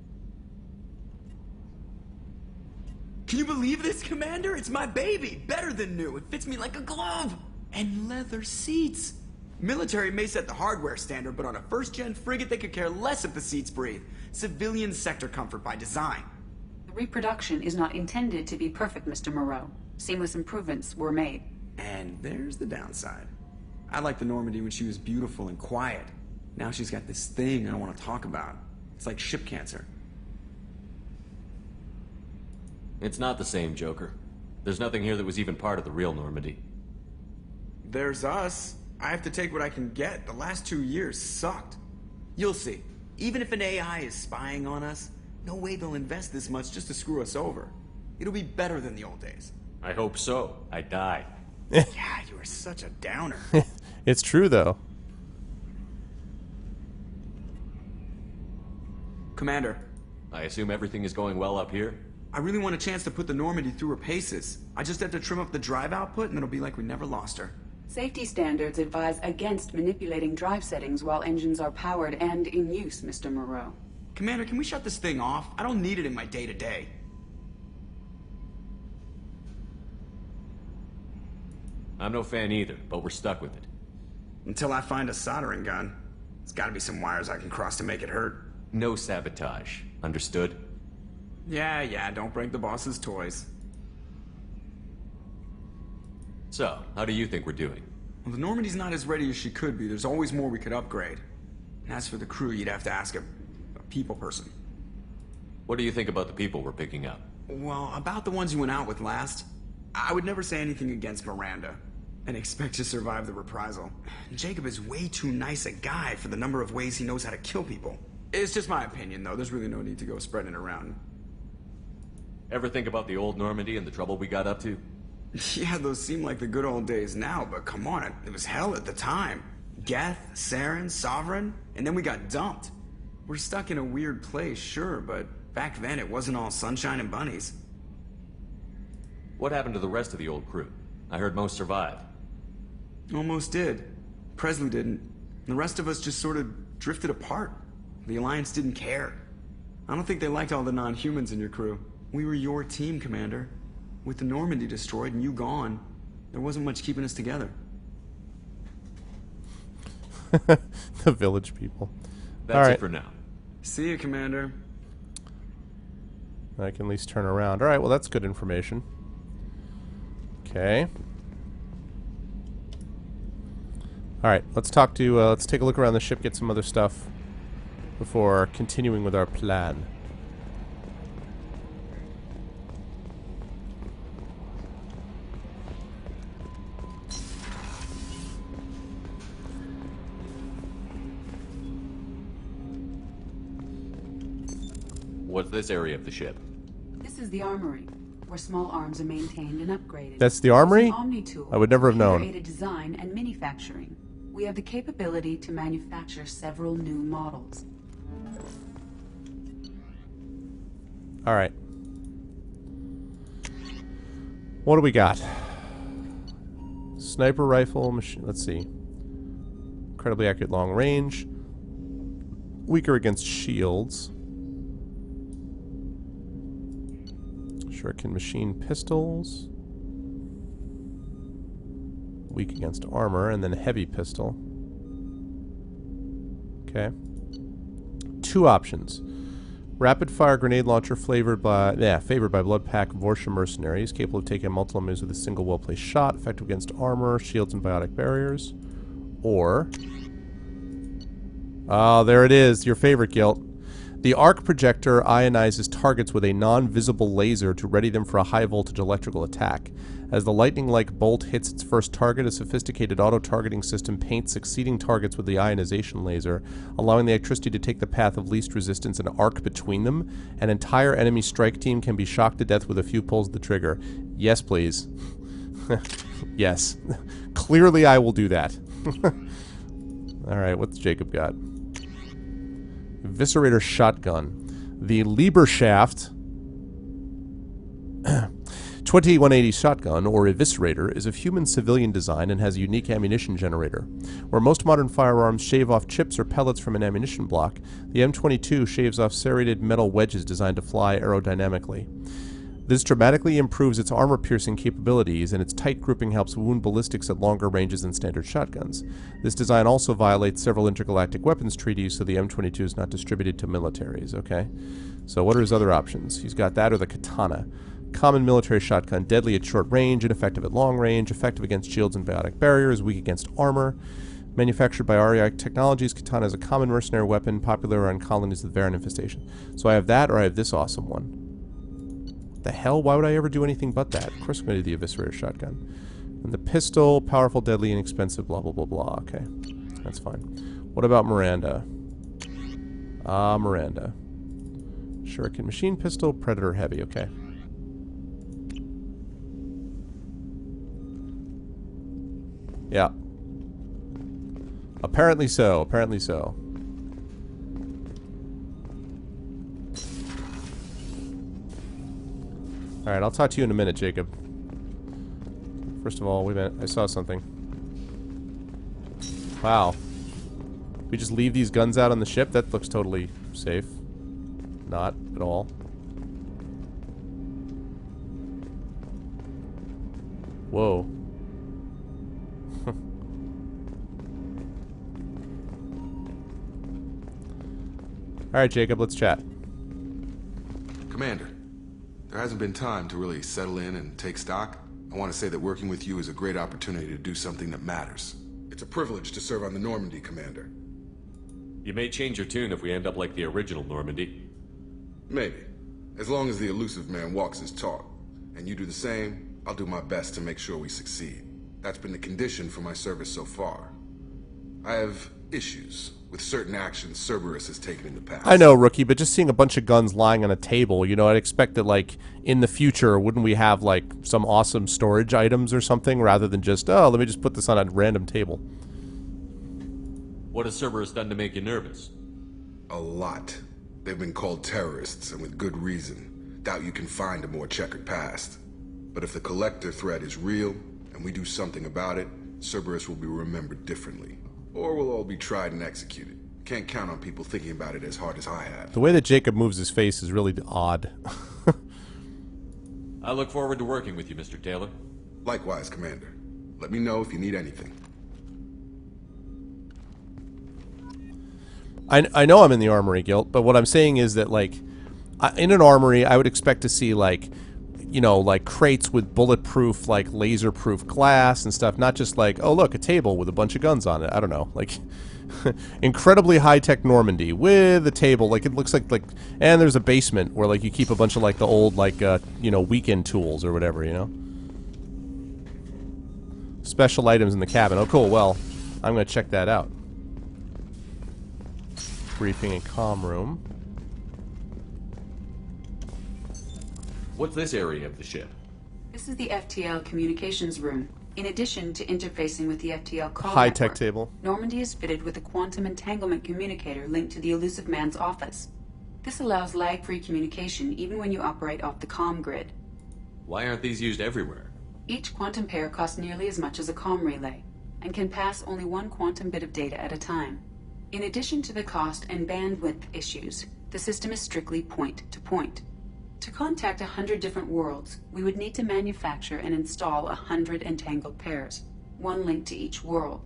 Can you believe this, Commander? It's my baby! Better than new. It fits me like a glove! And leather seats! Military may set the hardware standard, but on a first-gen frigate, they could care less if the seats breathe. Civilian sector comfort by design. The reproduction is not intended to be perfect, Mr. Moreau. Seamless improvements were made. And there's the downside. I liked the Normandy when she was beautiful and quiet. Now she's got this thing I don't want to talk about. It's like ship cancer. It's not the same, Joker. There's nothing here that was even part of the real Normandy. There's us. I have to take what I can get. The last 2 years sucked. You'll see. Even if an AI is spying on us, no way they'll invest this much just to screw us over. It'll be better than the old days. I hope so. I died. Yeah, you are such a downer. It's true, though. Commander. I assume everything is going well up here? I really want a chance to put the Normandy through her paces. I just have to trim up the drive output and it'll be like we never lost her. Safety standards advise against manipulating drive settings while engines are powered and in use, Mr. Moreau. Commander, can we shut this thing off? I don't need it in my day-to-day. I'm no fan either, but we're stuck with it. Until I find a soldering gun. There's gotta be some wires I can cross to make it hurt. No sabotage. Understood? Yeah, don't break the boss's toys. So, how do you think we're doing? Well, the Normandy's not as ready as she could be. There's always more we could upgrade. And as for the crew, you'd have to ask a people person. What do you think about the people we're picking up? Well, about the ones you went out with last, I would never say anything against Miranda and expect to survive the reprisal. Jacob is way too nice a guy for the number of ways he knows how to kill people. It's just my opinion, though. There's really no need to go spreading it around. Ever think about the old Normandy and the trouble we got up to? Yeah, those seem like the good old days now, but come on, it was hell at the time. Geth, Saren, Sovereign, and then we got dumped. We're stuck in a weird place, sure, but back then it wasn't all sunshine and bunnies. What happened to the rest of the old crew? I heard most survived. Almost did. Presley didn't. The rest of us just sort of drifted apart. The Alliance didn't care. I don't think they liked all the non-humans in your crew. We were your team, Commander. With the Normandy destroyed and you gone, there wasn't much keeping us together. The village people. That's it for now. See you, Commander. I can at least turn around. Alright, well that's good information. Okay. Alright, let's take a look around the ship, get some other stuff before continuing with our plan. What's this area of the ship? This is the armory, where small arms are maintained and upgraded. That's the armory? Omni-tool, I would never have known. computer-aided design and manufacturing. We have the capability to manufacture several new models. Alright. What do we got? Sniper rifle, machine. Let's see. Incredibly accurate long range. Weaker against shields. Shuriken machine pistols. Weak against armor, and then heavy pistol. Okay. Two options. Rapid fire grenade launcher favored by blood pack Vorsha mercenaries, capable of taking multiple enemies with a single well-placed shot, effective against armor, shields, and biotic barriers. Or oh, there it is, your favorite, Gilt. The arc projector ionizes targets with a non-visible laser to ready them for a high-voltage electrical attack. As the lightning-like bolt hits its first target, a sophisticated auto-targeting system paints succeeding targets with the ionization laser, allowing the electricity to take the path of least resistance and arc between them. An entire enemy strike team can be shocked to death with a few pulls of the trigger. Yes, please. Yes. Clearly I will do that. Alright, what's Jacob got? Eviscerator shotgun. The Lieberschaft 2180 shotgun, or Eviscerator, is of human civilian design and has a unique ammunition generator. Where most modern firearms shave off chips or pellets from an ammunition block, the M22 shaves off serrated metal wedges designed to fly aerodynamically. This dramatically improves its armor-piercing capabilities, and its tight grouping helps wound ballistics at longer ranges than standard shotguns. This design also violates several intergalactic weapons treaties, so the M22 is not distributed to militaries, okay? So what are his other options? He's got that or the katana. Common military shotgun, deadly at short range, ineffective at long range, effective against shields and biotic barriers, weak against armor. Manufactured by REI Technologies, katana is a common mercenary weapon, popular on colonies of the Varan infestation. So I have that, or I have this awesome one. The hell? Why would I ever do anything but that? Of course I'm going to do the Eviscerator shotgun. And the pistol, powerful, deadly, inexpensive, blah, blah, blah, blah. Okay. That's fine. What about Miranda? Miranda. Shuriken machine pistol, Predator heavy. Okay. Yeah. Apparently so. Apparently so. Alright, I'll talk to you in a minute, Jacob. First of all, wait a minute. I saw something. Wow. We just leave these guns out on the ship? That looks totally safe. Not at all. Whoa. Alright, Jacob, let's chat. Commander, there hasn't been time to really settle in and take stock. I want to say that working with you is a great opportunity to do something that matters. It's a privilege to serve on the Normandy, Commander. You may change your tune if we end up like the original Normandy. Maybe. As long as the elusive man walks his talk, and you do the same, I'll do my best to make sure we succeed. That's been the condition for my service so far. I have issues with certain actions Cerberus has taken in the past. I know, Rookie, but just seeing a bunch of guns lying on a table, you know, I'd expect that, like, in the future, wouldn't we have, like, some awesome storage items or something, rather than just, oh, let me just put this on a random table. What has Cerberus done to make you nervous? A lot. They've been called terrorists, and with good reason. Doubt you can find a more checkered past. But if the Collector threat is real, and we do something about it, Cerberus will be remembered differently. Or we'll all be tried and executed. Can't count on people thinking about it as hard as I have. The way that Jacob moves his face is really odd. I look forward to working with you, Mr. Taylor. Likewise, Commander. Let me know if you need anything. I know I'm in the Armory Guild, but what I'm saying is that, like, in an armory, I would expect to see, like, you know, like, crates with bulletproof, like, laser-proof glass and stuff, not just like, oh, look, a table with a bunch of guns on it. I don't know, like, incredibly high-tech Normandy with a table, like, it looks like, and there's a basement where, like, you keep a bunch of, like, the old, like, you know, weekend tools or whatever, you know? Special items in the cabin. Oh, cool, well, I'm gonna check that out. Briefing and comm room. What's this area of the ship? This is the FTL communications room. In addition to interfacing with the FTL call high-tech network, table. Normandy is fitted with a quantum entanglement communicator linked to the elusive man's office. This allows lag-free communication even when you operate off the comm grid. Why aren't these used everywhere? Each quantum pair costs nearly as much as a comm relay, and can pass only one quantum bit of data at a time. In addition to the cost and bandwidth issues, the system is strictly point-to-point. To contact 100 different worlds, we would need to manufacture and install 100 entangled pairs, one link to each world.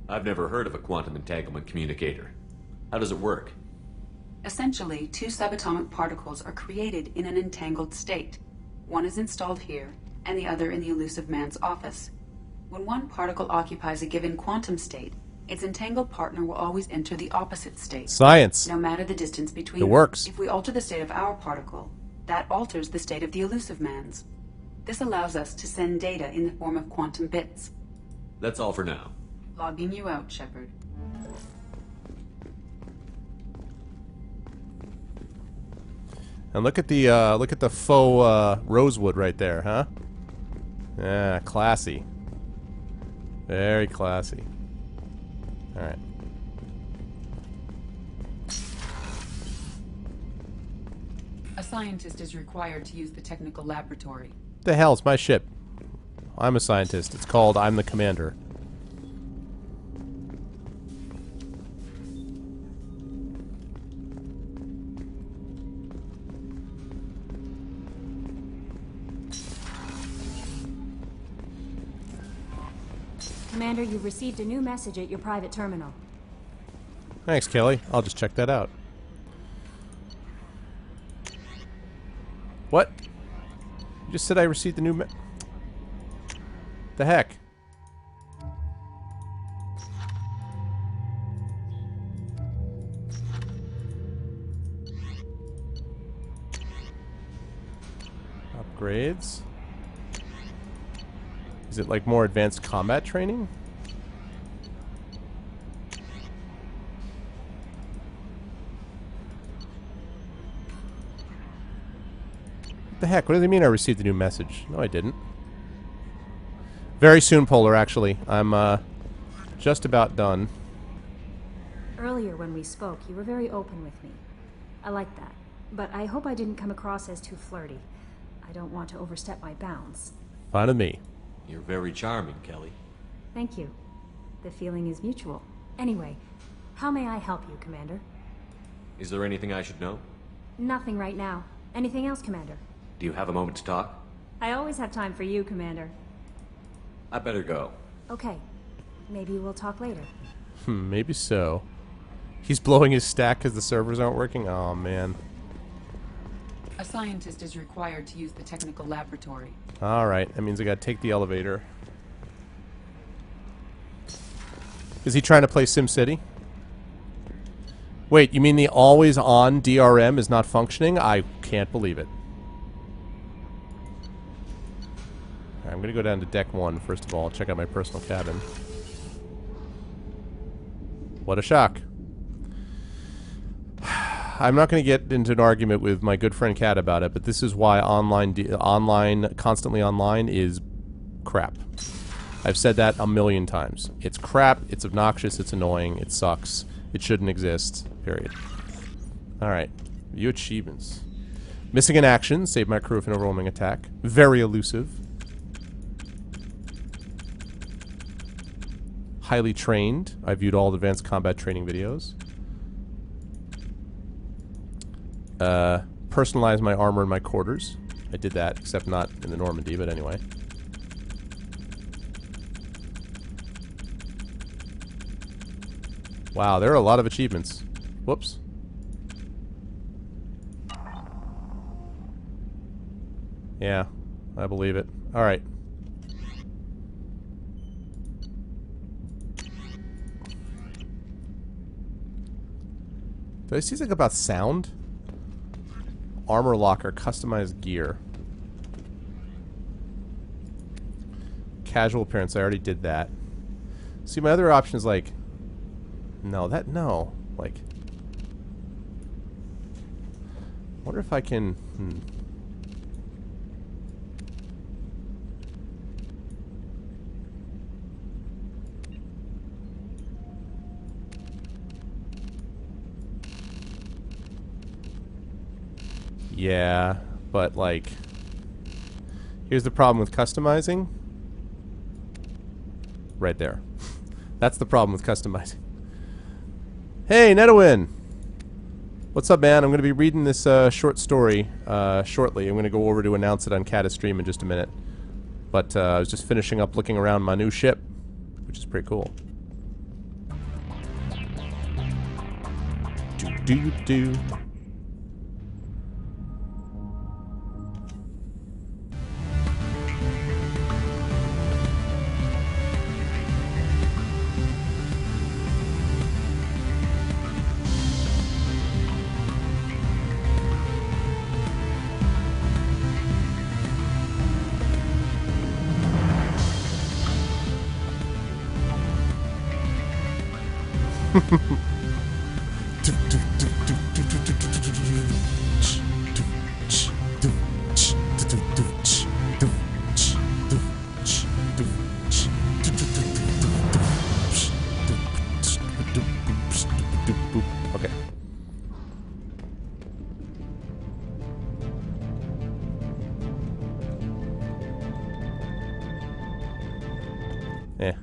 I've never heard of a quantum entanglement communicator. How does it work? Essentially, two subatomic particles are created in an entangled state. One is installed here, and the other in the elusive man's office. When one particle occupies a given quantum state, its entangled partner will always enter the opposite state. Science. No matter the distance between It them. works. If we alter the state of our particle, that alters the state of the elusive man's. This allows us to send data in the form of quantum bits. That's all for now. Logging you out, Shepard. And look at the faux rosewood right there, huh? Yeah, classy. Very classy. All right. A scientist is required to use the technical laboratory. The hell, it's my ship. I'm a scientist. It's called I'm the Commander. Commander, you've received a new message at your private terminal. Thanks, Kelly. I'll just check that out. What? You just said I received the new the heck? Upgrades? Is it like more advanced combat training? What the heck? What does it mean I received a new message? No, I didn't. Very soon, Polar, actually. I'm, just about done. Earlier when we spoke, you were very open with me. I like that. But I hope I didn't come across as too flirty. I don't want to overstep my bounds. Fine with me. You're very charming, Kelly. Thank you. The feeling is mutual. Anyway, how may I help you, Commander? Is there anything I should know? Nothing right now. Anything else, Commander? Do you have a moment to talk? I always have time for you, Commander. I better go. Okay. Maybe we'll talk later. Maybe so. He's blowing his stack because the servers aren't working? Oh, man. A scientist is required to use the technical laboratory. Alright, that means I gotta take the elevator. Is he trying to play SimCity? Wait, you mean the always-on DRM is not functioning? I can't believe it. Right, I'm gonna go down to deck 1, first of all, check out my personal cabin. What a shock. I'm not going to get into an argument with my good friend Kat about it, but this is why constantly online is crap. I've said that a million times. It's crap, it's obnoxious, it's annoying, it sucks, it shouldn't exist, period. Alright, view achievements. Missing in action, saved my crew from an overwhelming attack. Very elusive. Highly trained. I viewed all the advanced combat training videos. Personalize my armor in my quarters. I did that, except not in the Normandy, but anyway. Wow, there are a lot of achievements. Whoops. Yeah, I believe it. Alright. Did I see something about sound? Armor locker, customized gear. Casual appearance, I already did that. See, my other option is like... No, no. Like... I wonder if I can... Yeah, but like... Here's the problem with customizing. Right there. That's the problem with customizing. Hey, Netawin! What's up, man? I'm going to be reading this short story shortly. I'm going to go over to announce it on Catus Stream in just a minute. But I was just finishing up looking around my new ship, which is pretty cool. Do-do-do. Okay. Yeah.